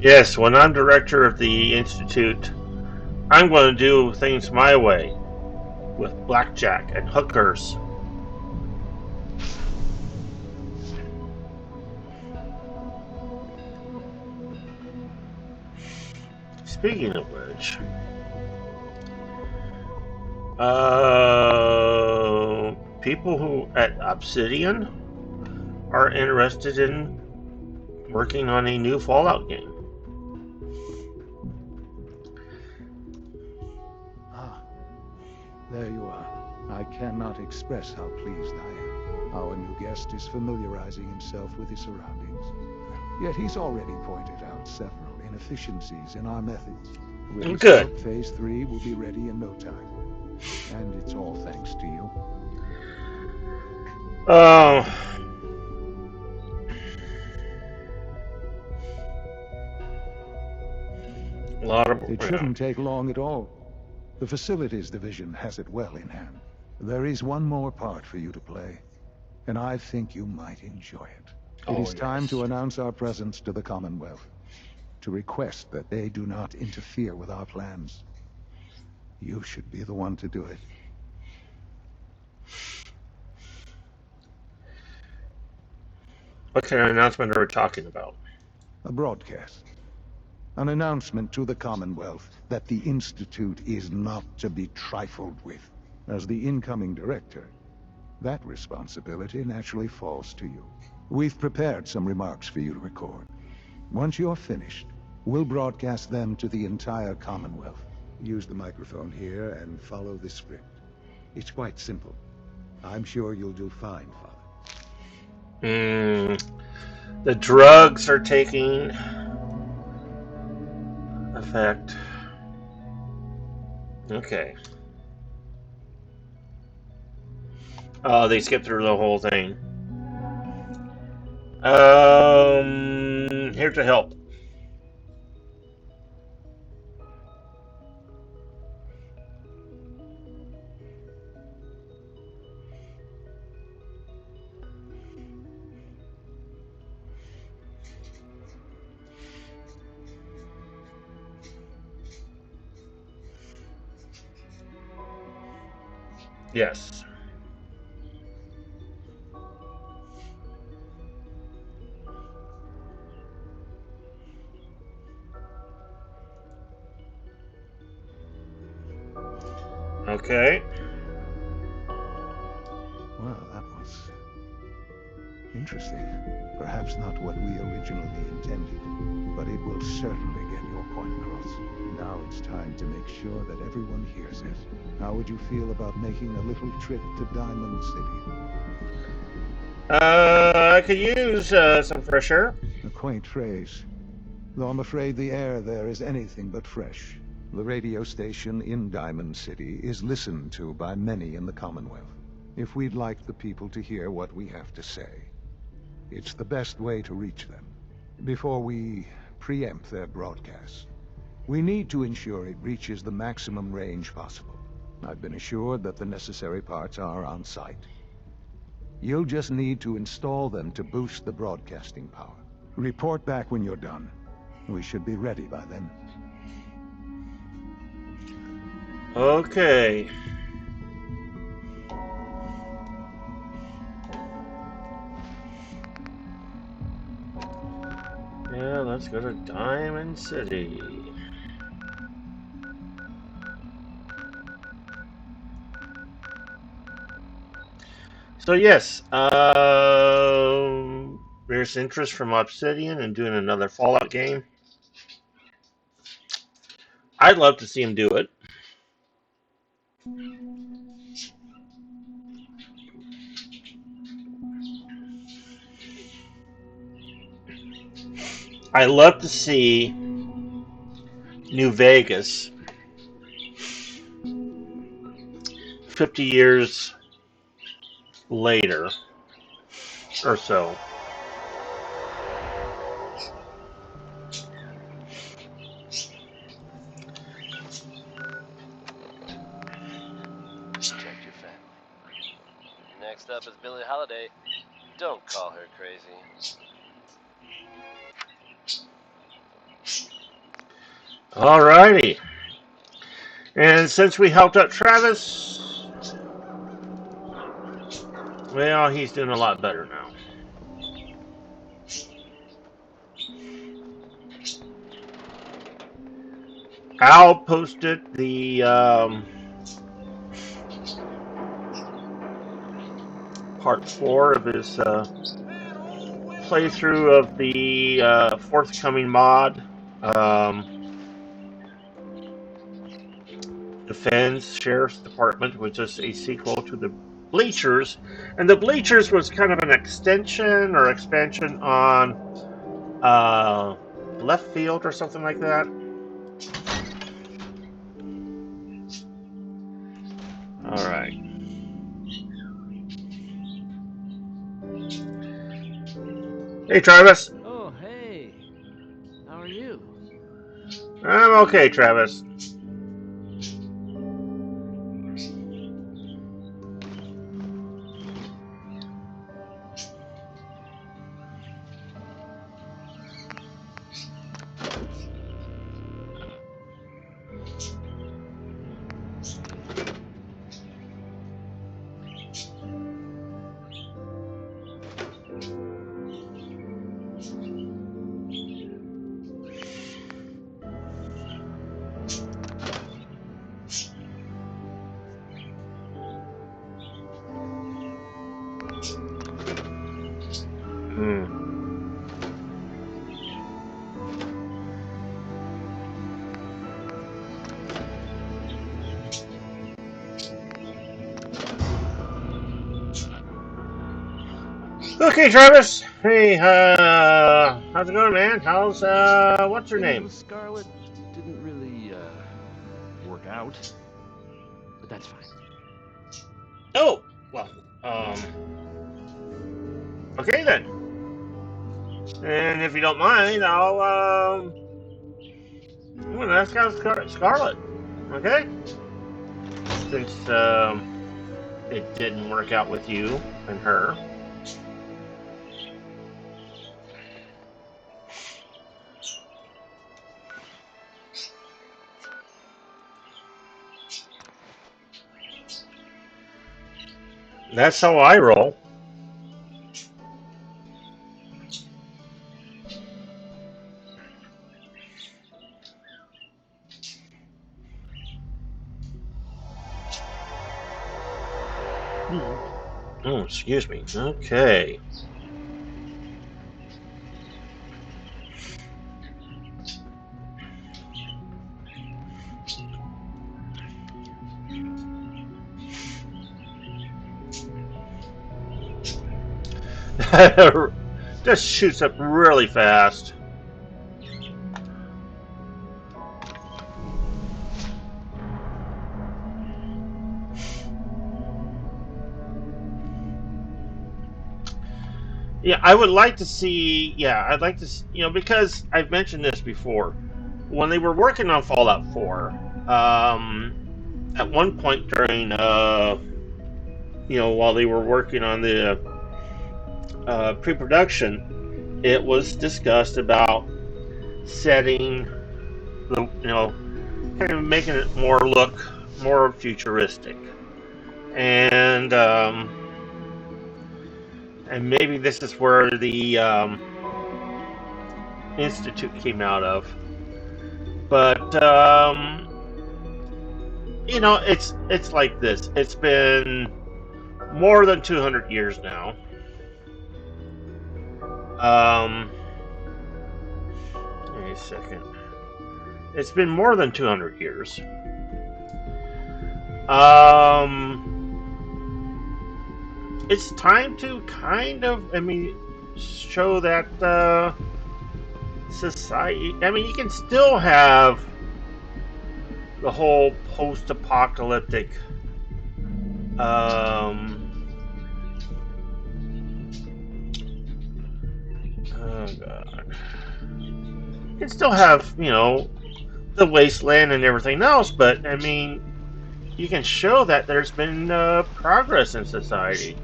Yes, when I'm director of the Institute, I'm going to do things my way with blackjack and hookers. Speaking of which, people who at Obsidian are interested in working on a new Fallout game. Ah, there you are. I cannot express how pleased I am. Our new guest is familiarizing himself with his surroundings. Yet he's already pointed out several inefficiencies in our methods. With his Good. help, Phase 3 will be ready in no time. And it's all thanks to you. Oh. A lot of... It shouldn't take long at all. The Facilities Division has it well in hand. There is one more part for you to play, and I think you might enjoy it. It is time to announce our presence to the Commonwealth, to request that they do not interfere with our plans. You should be the one to do it. What kind of announcement are we talking about? A broadcast. An announcement to the Commonwealth that the Institute is not to be trifled with. As the incoming director, that responsibility naturally falls to you. We've prepared some remarks for you to record. Once you're finished, we'll broadcast them to the entire Commonwealth. Use the microphone here and follow this script. It's quite simple. I'm sure you'll do fine, Father. The drugs are taking effect. Okay. Oh, they skipped through the whole thing. Here to help. Yes. Okay. Well, that was interesting. Perhaps not what we originally intended, but it will certainly get your point across. Now it's time to make sure that everyone hears it. How would you feel about making a little trip to Diamond City? I could use some fresh air. A quaint phrase, though I'm afraid the air there is anything but fresh. The radio station in Diamond City is listened to by many in the Commonwealth. If we'd like the people to hear what we have to say, it's the best way to reach them. Before we preempt their broadcast, we need to ensure it reaches the maximum range possible. I've been assured that the necessary parts are on site. You'll just need to install them to boost the broadcasting power. Report back when you're done. We should be ready by then. Okay. Yeah, let's go to Diamond City. So yes, there's interest from Obsidian in doing another Fallout game. I'd love to see him do it. I love to see New Vegas 50 years later or so. Protect your family. Next up is Billie Holiday. Don't call her crazy. Alrighty. And since we helped out Travis, well, he's doing a lot better now. Al posted the part 4 of his playthrough of the forthcoming mod, Defense Sheriff's Department, which is a sequel to the Bleachers. And the Bleachers was kind of an extension or expansion on Left Field or something like that. Alright. Hey, Travis. Oh, hey. How are you? I'm okay, Travis. Okay, Travis. Hey, how's it going, man? How's, what's her Things name? with Scarlet didn't really, work out. But that's fine. Oh, well, okay then. And if you don't mind, I'm gonna ask out Scarlet. Okay? Since, it didn't work out with you and her. That's how I roll. Oh, excuse me. Okay. Just shoots up really fast. Yeah, I would like to see. Yeah, I'd like to. Because I've mentioned this before. When they were working on Fallout 4, at one point during, while they were working on the pre-production, it was discussed about setting the, kind of making it look more futuristic, and maybe this is where the Institute came out of. But it's like this. It's been more than 200 years now. Wait a second. It's been more than 200 years. It's time to kind of, show that society. I mean, you can still have the whole post-apocalyptic oh god. You can still have, the wasteland and everything else, but I mean, you can show that there's been progress in society.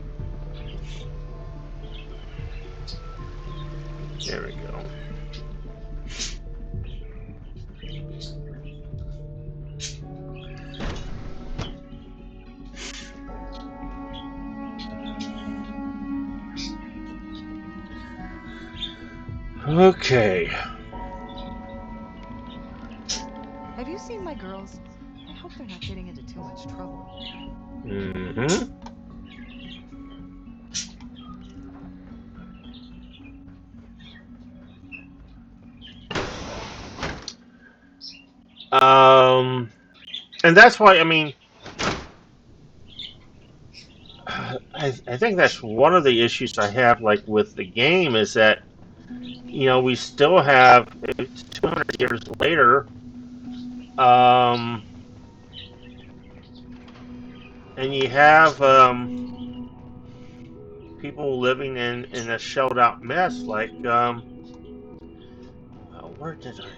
There we go. Okay. Have you seen my girls? I hope they're not getting into too much trouble. Mm-hmm. And that's why, I mean, I think that's one of the issues I have, like, with the game, is that, we still have, it's 200 years later, and you have, people living in a shelled out mess, like, where did I?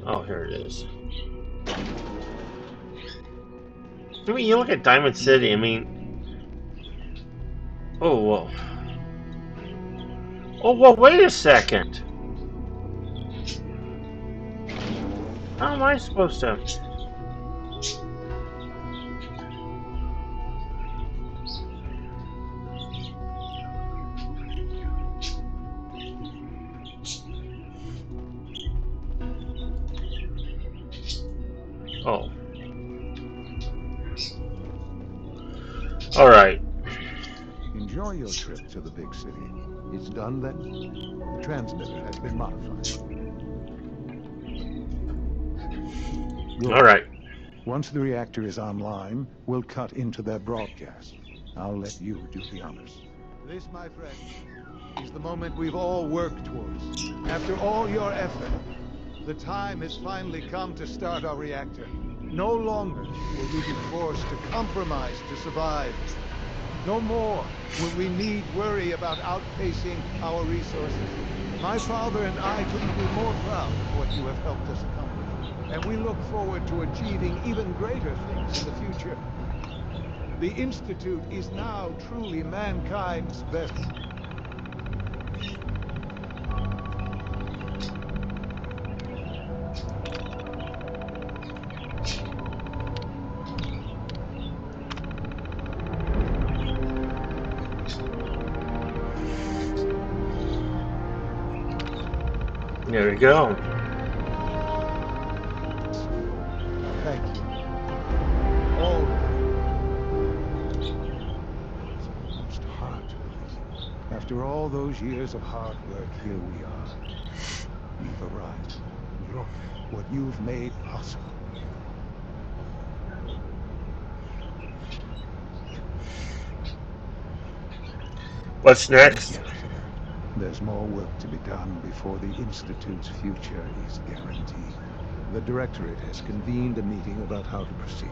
Oh, here it is. I mean, you look at Diamond City, I mean, oh, whoa. Oh, well, wait a second. How am I supposed to? Oh. Alright. Enjoy your trip to the big city. It's done then? The transmitter has been modified. Good. Alright. Once the reactor is online, we'll cut into their broadcast. I'll let you do the honors. This, my friends, is the moment we've all worked towards. After all your effort, the time has finally come to start our reactor. No longer will we be forced to compromise to survive. No more will we need worry about outpacing our resources. My father and I couldn't be more proud of what you have helped us accomplish, and we look forward to achieving even greater things in the future. The Institute is now truly mankind's best. There we go. Thank you. All of you. It's almost hard to believe. After all those years of hard work, here we are. We've arrived. Look what you've made possible. What's next? Yes, there's more work to be done before the Institute's future is guaranteed. The Directorate has convened a meeting about how to proceed.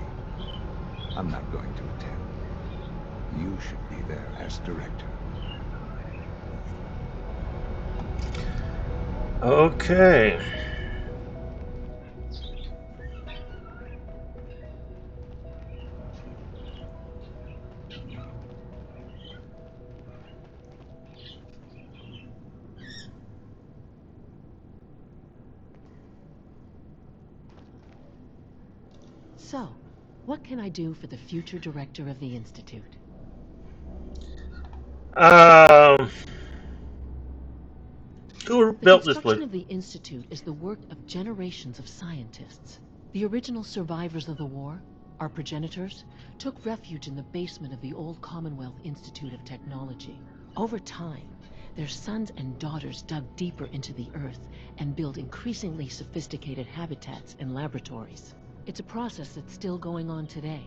I'm not going to attend. You should be there as Director. Okay. So, what can I do for the future director of the Institute? Who The built this place? construction of the Institute is the work of generations of scientists. The original survivors of the war, our progenitors, took refuge in the basement of the old Commonwealth Institute of Technology. Over time, their sons and daughters dug deeper into the earth and built increasingly sophisticated habitats and laboratories. It's a process that's still going on today.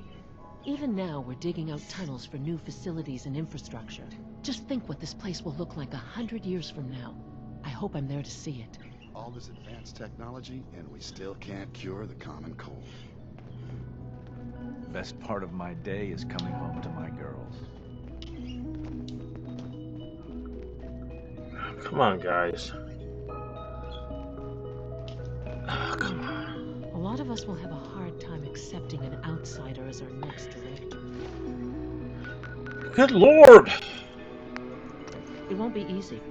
Even now, we're digging out tunnels for new facilities and infrastructure. Just think what this place will look like 100 years from now. I hope I'm there to see it. All this advanced technology, and we still can't cure the common cold. Best part of my day is coming home to my girls. Come on, guys. Oh, come on. A lot of us will have a hard time accepting an outsider as our next director. Good Lord! It won't be easy.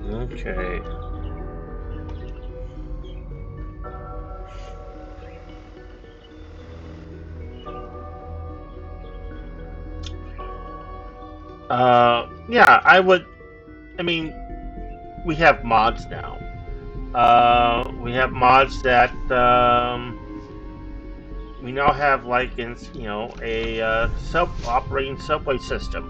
Okay. Yeah, I would. I mean, we have mods now. We have mods that we now have, like, in a operating subway system.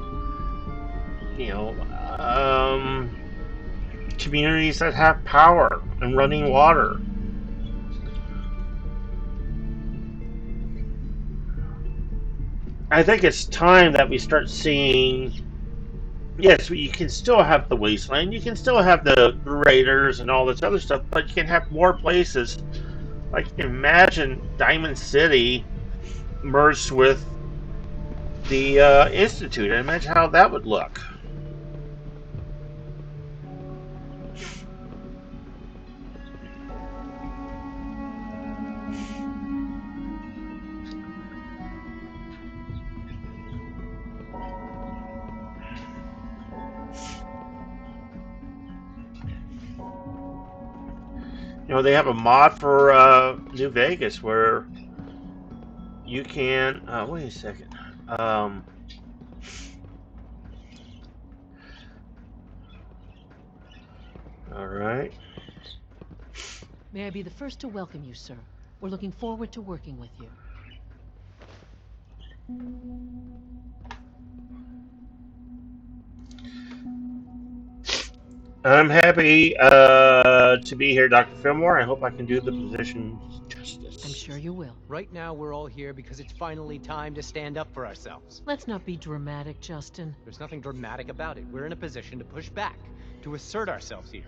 Communities that have power and running water. I think it's time that we start seeing. Yes, you can still have the wasteland. You can still have the raiders and all this other stuff, but you can have more places. Like, imagine Diamond City merged with the Institute. Imagine how that would look. They have a mod for New Vegas where you can. Wait a second. All right. May I be the first to welcome you, sir. We're looking forward to working with you. I'm happy to be here, Dr. Fillmore. I hope I can do the position justice. I'm sure you will. Right now, we're all here because it's finally time to stand up for ourselves. Let's not be dramatic, Justin. There's nothing dramatic about it. We're in a position to push back, to assert ourselves here.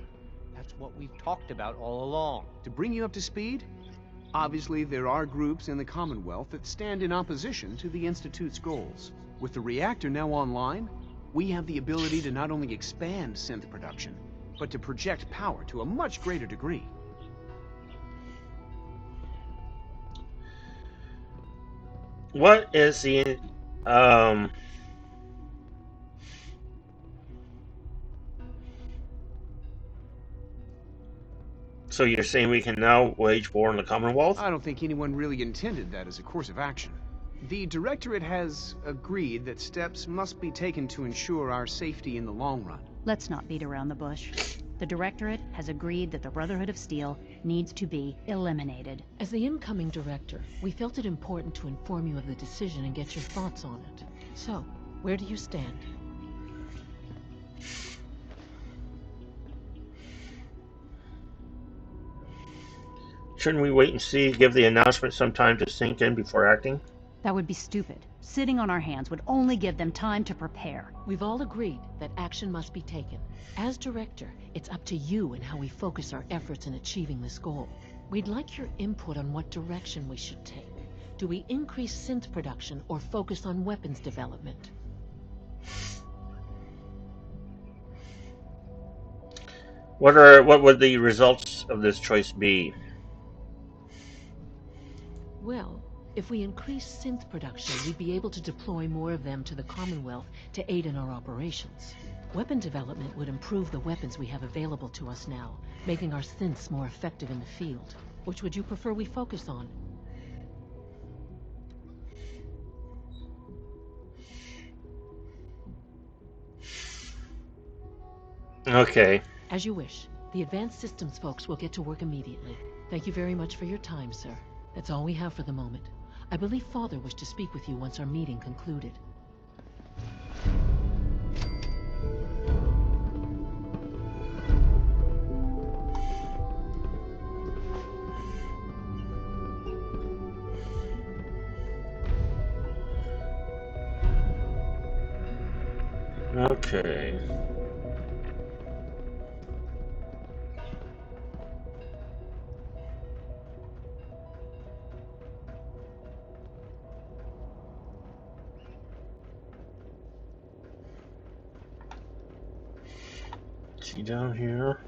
That's what we've talked about all along. To bring you up to speed, obviously there are groups in the Commonwealth that stand in opposition to the Institute's goals. With the reactor now online, we have the ability to not only expand synth production, but to project power to a much greater degree. What is the So you're saying we can now wage war in the Commonwealth? I don't think anyone really intended that as a course of action. The Directorate has agreed that steps must be taken to ensure our safety in the long run. Let's not beat around the bush. The Directorate has agreed that the Brotherhood of Steel needs to be eliminated. As the incoming director, we felt it important to inform you of the decision and get your thoughts on it. So, where do you stand? Shouldn't we wait and see, give the announcement some time to sink in before acting? That would be stupid. Sitting on our hands would only give them time to prepare. We've all agreed that action must be taken. As director, it's up to you and how we focus our efforts in achieving this goal. We'd like your input on what direction we should take. Do we increase synth production or focus on weapons development? What would the results of this choice be? Well, if we increase synth production, we'd be able to deploy more of them to the Commonwealth to aid in our operations. Weapon development would improve the weapons we have available to us now, making our synths more effective in the field. Which would you prefer we focus on? Okay. As you wish. The Advanced Systems folks will get to work immediately. Thank you very much for your time, sir. That's all we have for the moment. I believe Father wished to speak with you once our meeting concluded. Okay. Is he down here?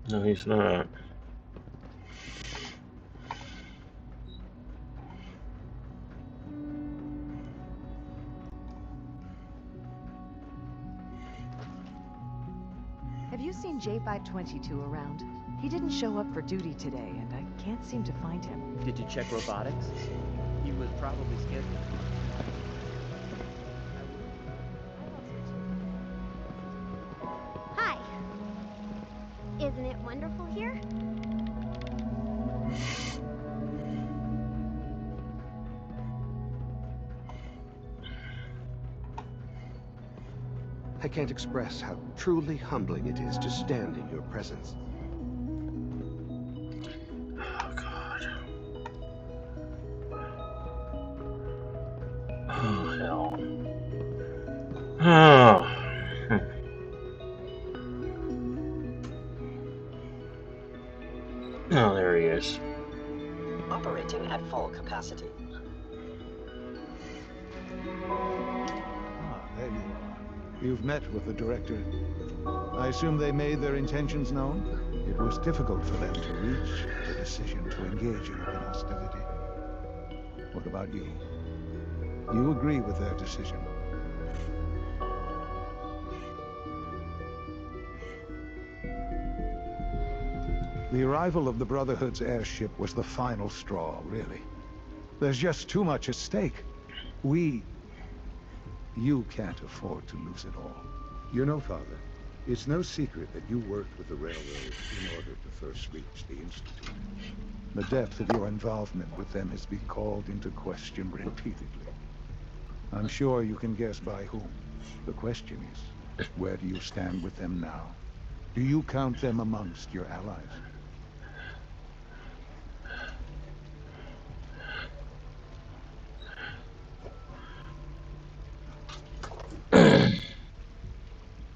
No, he's not. Have you seen J522 around? He didn't show up for duty today, and I can't seem to find him. Did you check robotics? He was probably scheduled. Hi. Isn't it wonderful here? I can't express how truly humbling it is to stand in your presence. Oh, God. Oh, hell. Oh. Oh, there he is. Operating at full capacity. Ah, there you are. You've met with the director. I assume they made their intentions known? It was difficult for them to reach the decision to engage in open hostility. What about you? You agree with their decision? The arrival of the Brotherhood's airship was the final straw, really. There's just too much at stake. You can't afford to lose it all. You know, Father, it's no secret that you worked with the railroad in order to first reach the Institute. The depth of your involvement with them has been called into question repeatedly. I'm sure you can guess by whom. The question is, where do you stand with them now? Do you count them amongst your allies?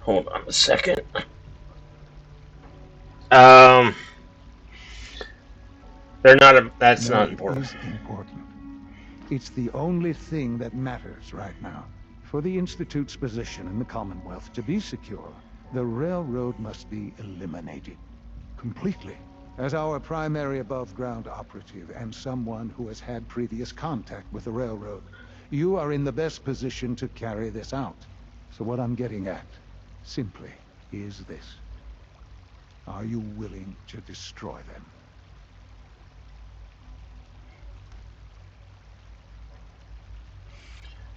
Hold on a second. They're not a. That's No, not it important. is important. It's the only thing that matters right now. For the Institute's position in the Commonwealth to be secure, the railroad must be eliminated. Completely. As our primary above-ground operative and someone who has had previous contact with the railroad, you are in the best position to carry this out. So what I'm getting at, simply, is this. Are you willing to destroy them?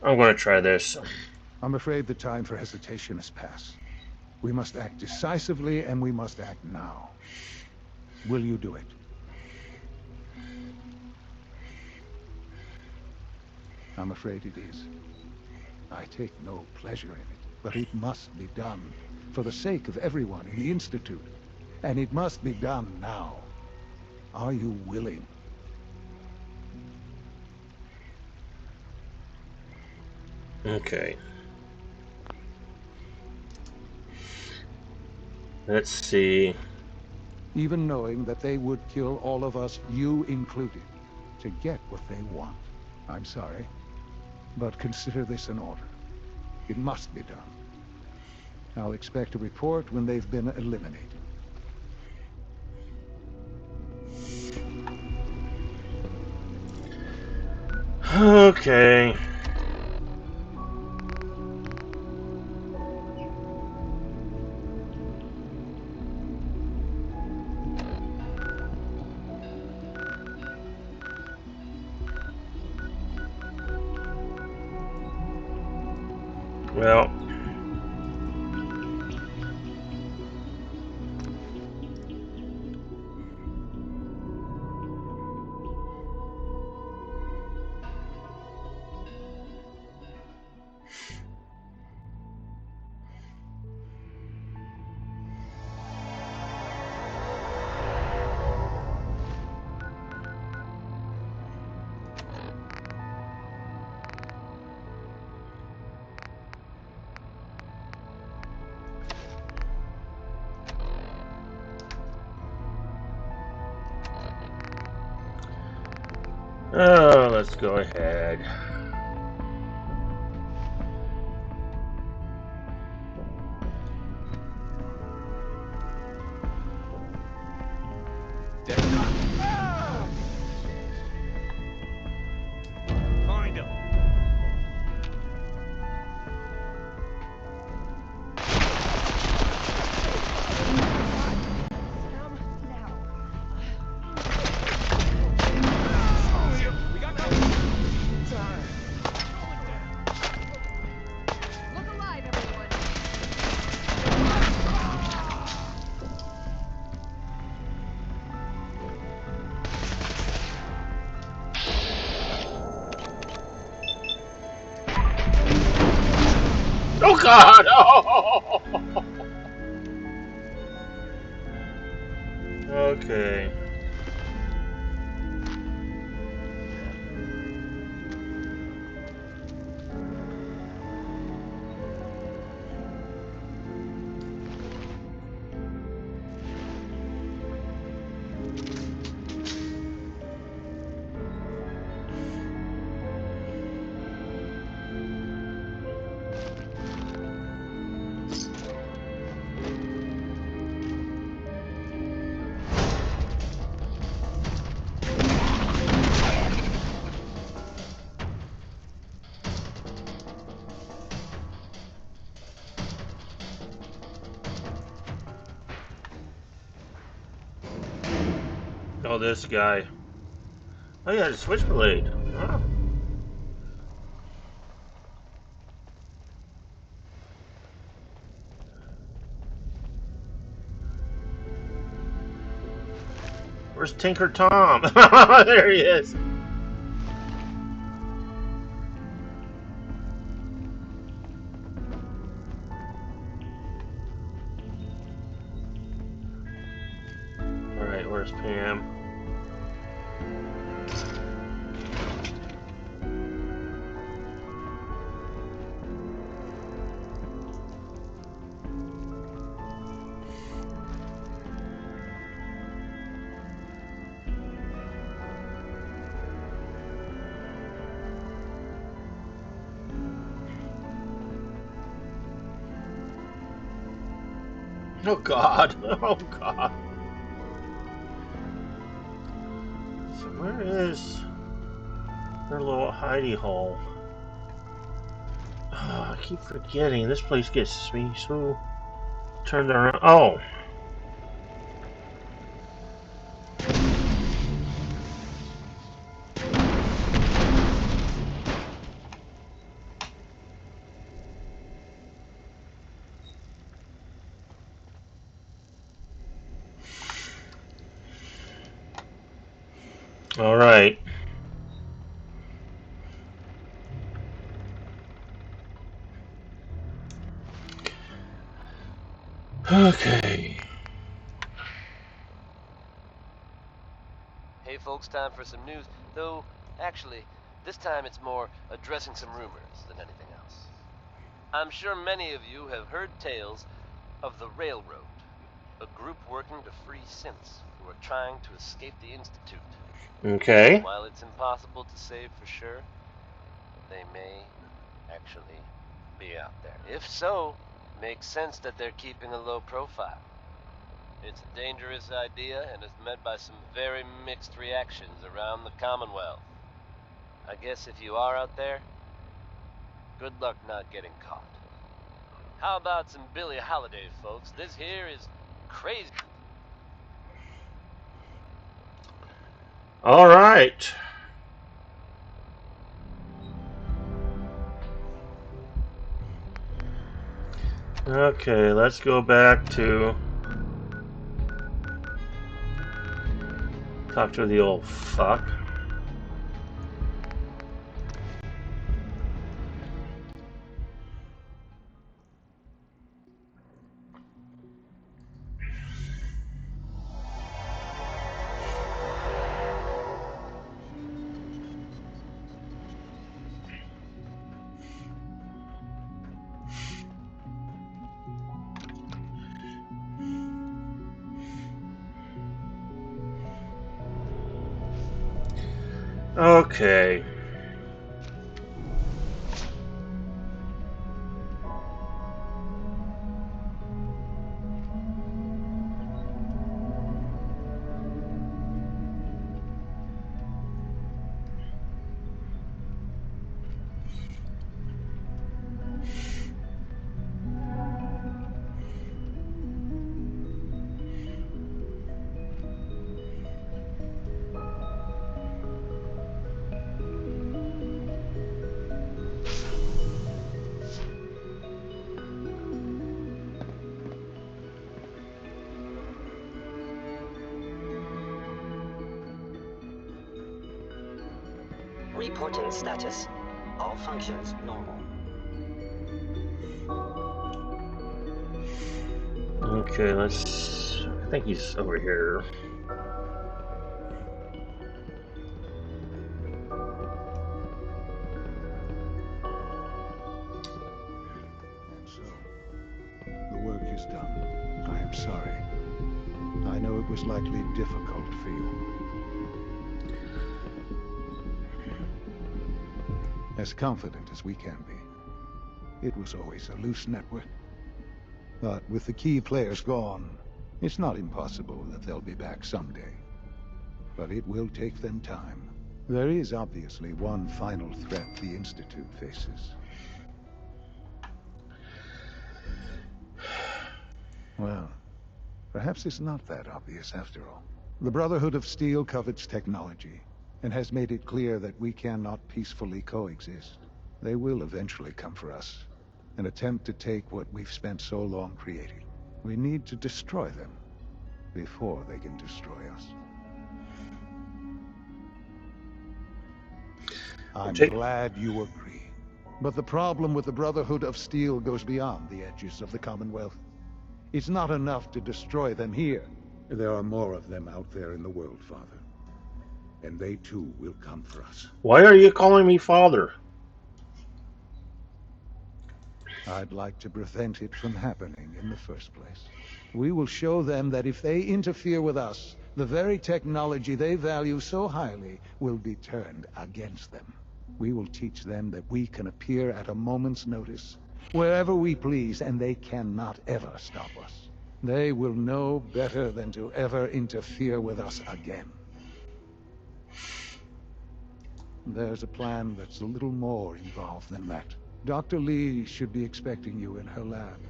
I'm going to try this. I'm afraid the time for hesitation has passed. We must act decisively, and we must act now. Will you do it? I'm afraid it is. I take no pleasure in it, but it must be done, for the sake of everyone in the Institute. And it must be done now. Are you willing? Okay. Let's see. Even knowing that they would kill all of us, you included, to get what they want. I'm sorry, but consider this an order. It must be done. I'll expect a report when they've been eliminated. Okay. Well. Oh, let's go ahead. Find him. We got that. Look alive, everyone. Oh God! Oh. Okay. Oh, this guy. Oh, yeah, the switchblade. Oh. Where's Tinker Tom? There he is. All right, where's Pam? Oh God! Oh God! So where is their little hidey hole? Oh, I keep forgetting. This place gets me so turned around. Oh. All right. Okay. Hey folks, time for some news. Though, actually, this time it's more addressing some rumors than anything else. I'm sure many of you have heard tales of the Railroad, a group working to free synths who are trying to escape the Institute. Okay. While it's impossible to say for sure, they may actually be out there. If so, makes sense that they're keeping a low profile. It's a dangerous idea and is met by some very mixed reactions around the Commonwealth. I guess if you are out there, good luck not getting caught. How about some Billie Holiday, folks? This here is crazy. All right. Okay, let's go back to talk to the old fuck. Okay. Reporting status. All functions normal. Okay, let's... I think he's over here. And so, the work is done. I am sorry. I know it was likely difficult for you. As confident as we can be. It was always a loose network. But with the key players gone, it's not impossible that they'll be back someday. But it will take them time. There is obviously one final threat the Institute faces. Well, perhaps it's not that obvious after all. The Brotherhood of Steel covets technology, and has made it clear that we cannot peacefully coexist. They will eventually come for us, and attempt to take what we've spent so long creating. We need to destroy them, before they can destroy us. I'm glad you agree. But the problem with the Brotherhood of Steel goes beyond the edges of the Commonwealth. It's not enough to destroy them here. There are more of them out there in the world, Father. And they too will come for us. Why are you calling me father? I'd like to prevent it from happening in the first place. We will show them that if they interfere with us, the very technology they value so highly will be turned against them. We will teach them that we can appear at a moment's notice, wherever we please, and they cannot ever stop us. They will know better than to ever interfere with us again. There's a plan that's a little more involved than that. Dr. Lee should be expecting you in her lab.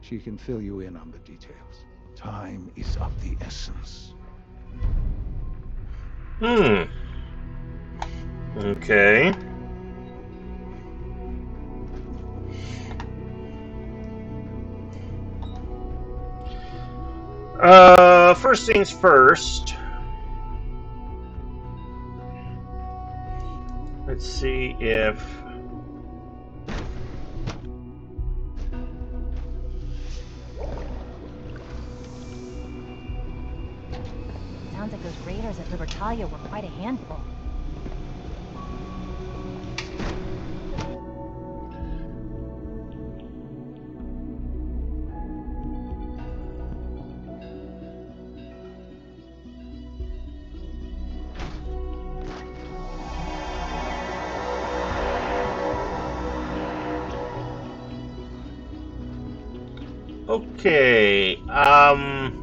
She can fill you in on the details. Time is of the essence. Okay. First things first. Let's see if... Sounds like those raiders at Libertalia were quite a handful. Okay, From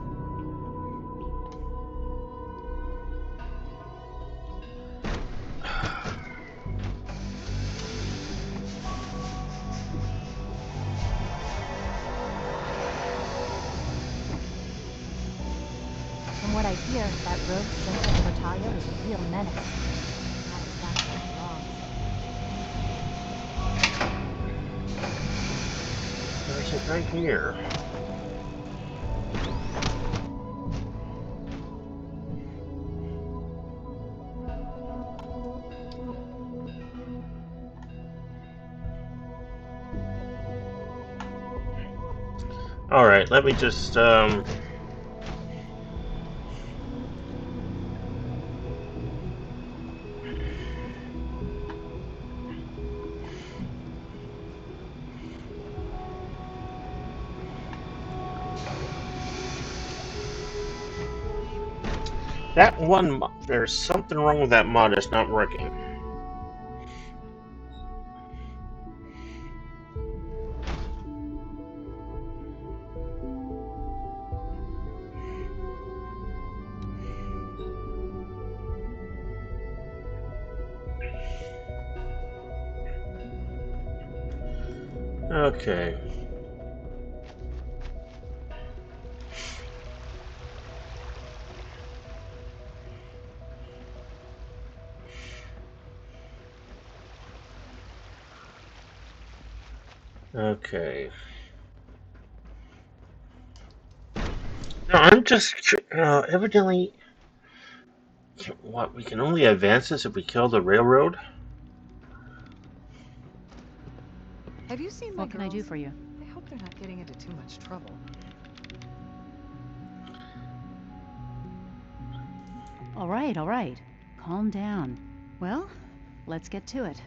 what I hear, that rogue sent to Libertalia was a real menace. Not exactly wrong. there's it right here. Alright, let me just, That one, there's something wrong with that mod. It's not working. Okay. Okay. Now I'm just evidently what we can only advance this if we kill the railroad. Have you seen my What can I do for you? I hope they're not getting into too much trouble. All right, all right. Calm down. Well, let's get to it.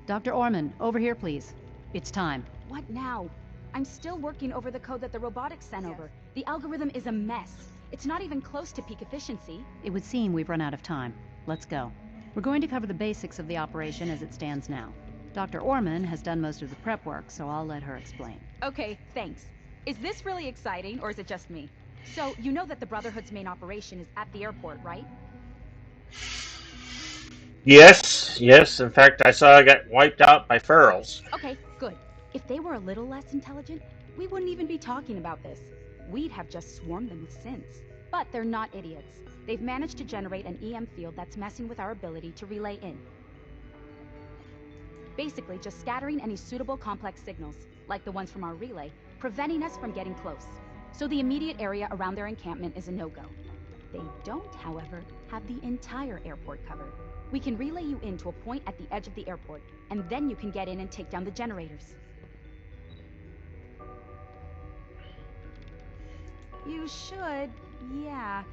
Dr. Orman, over here, please. It's time. What now? I'm still working over the code that the robotics sent over. The algorithm is a mess. It's not even close to peak efficiency. It would seem we've run out of time. Let's go. We're going to cover the basics of the operation as it stands now. Dr. Orman has done most of the prep work, so I'll let her explain. Okay, thanks. Is this really exciting, or is it just me? So, you know that the Brotherhood's main operation is at the airport, right? Yes, yes. In fact, I saw I got wiped out by ferals. Okay, good. If they were a little less intelligent, we wouldn't even be talking about this. We'd have just swarmed them with synths. But they're not idiots. They've managed to generate an EM field that's messing with our ability to relay in. Basically, just scattering any suitable complex signals, like the ones from our relay, preventing us from getting close. So the immediate area around their encampment is a no-go. They don't, however, have the entire airport covered. We can relay you in to a point at the edge of the airport, and then you can get in and take down the generators. You should, yeah.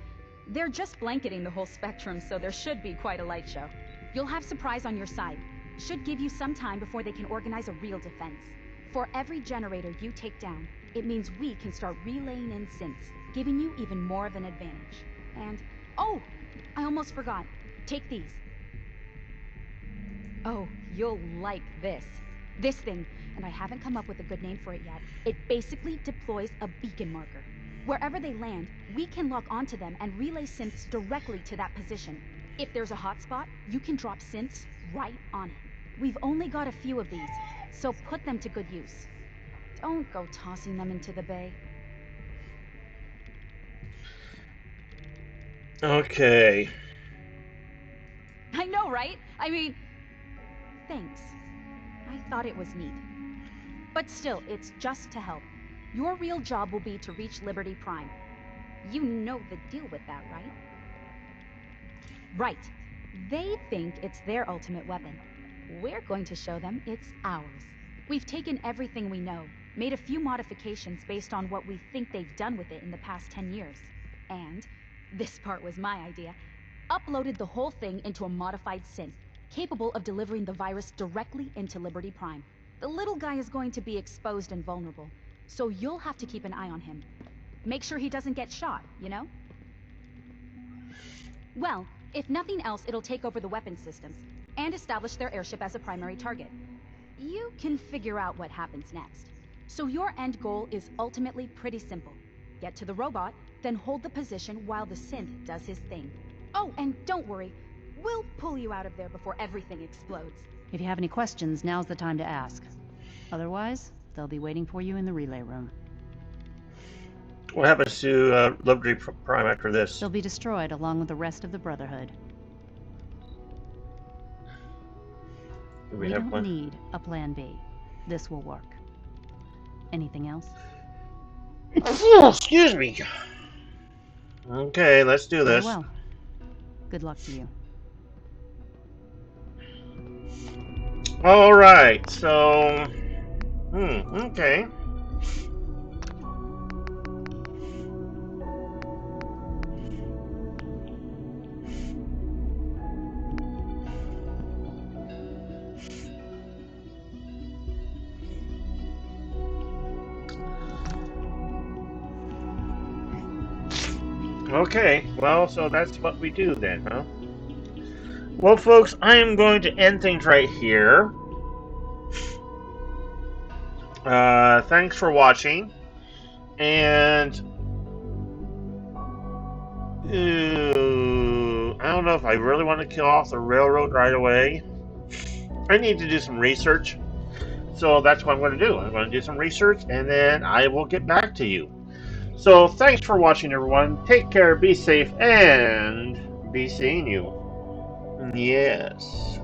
They're just blanketing the whole spectrum, so there should be quite a light show. You'll have surprise on your side. Should give you some time before they can organize a real defense. For every generator you take down, it means we can start relaying in synths, giving you even more of an advantage. And, oh, I almost forgot. Take these. Oh, you'll like this. This thing, and I haven't come up with a good name for it yet. It basically deploys a beacon marker. Wherever they land, we can lock onto them and relay synths directly to that position. If there's a hotspot, you can drop synths right on it. We've only got a few of these, so put them to good use. Don't go tossing them into the bay. Okay. I know, right? I mean, thanks. I thought it was neat. But still, it's just to help. Your real job will be to reach Liberty Prime. You know the deal with that, right? Right. They think it's their ultimate weapon. We're going to show them it's ours. We've taken everything we know, made a few modifications based on what we think they've done with it in the past 10 years. And, this part was my idea, uploaded the whole thing into a modified synth, capable of delivering the virus directly into Liberty Prime. The little guy is going to be exposed and vulnerable, so you'll have to keep an eye on him. Make sure he doesn't get shot, you know? Well, if nothing else, it'll take over the weapon systems, and establish their airship as a primary target. You can figure out what happens next. So your end goal is ultimately pretty simple. Get to the robot, then hold the position while the synth does his thing. Oh, and don't worry, we'll pull you out of there before everything explodes. If you have any questions, now's the time to ask. Otherwise, they'll be waiting for you in the relay room. What happens to Liberty Prime after this? They'll be destroyed along with the rest of the Brotherhood. We don't need a plan B. This will work. Anything else? Excuse me. Okay, let's do this. Very well. Good luck to you. All right, so... okay. Okay, well, so that's what we do then, huh? Well, folks, I am going to end things right here. Thanks for watching. And I don't know if I really want to kill off the railroad right away. I need to do some research. So that's what I'm going to do. I'm going to do some research, and then I will get back to you. So thanks for watching, everyone. Take care, be safe, and be seeing you. Yes.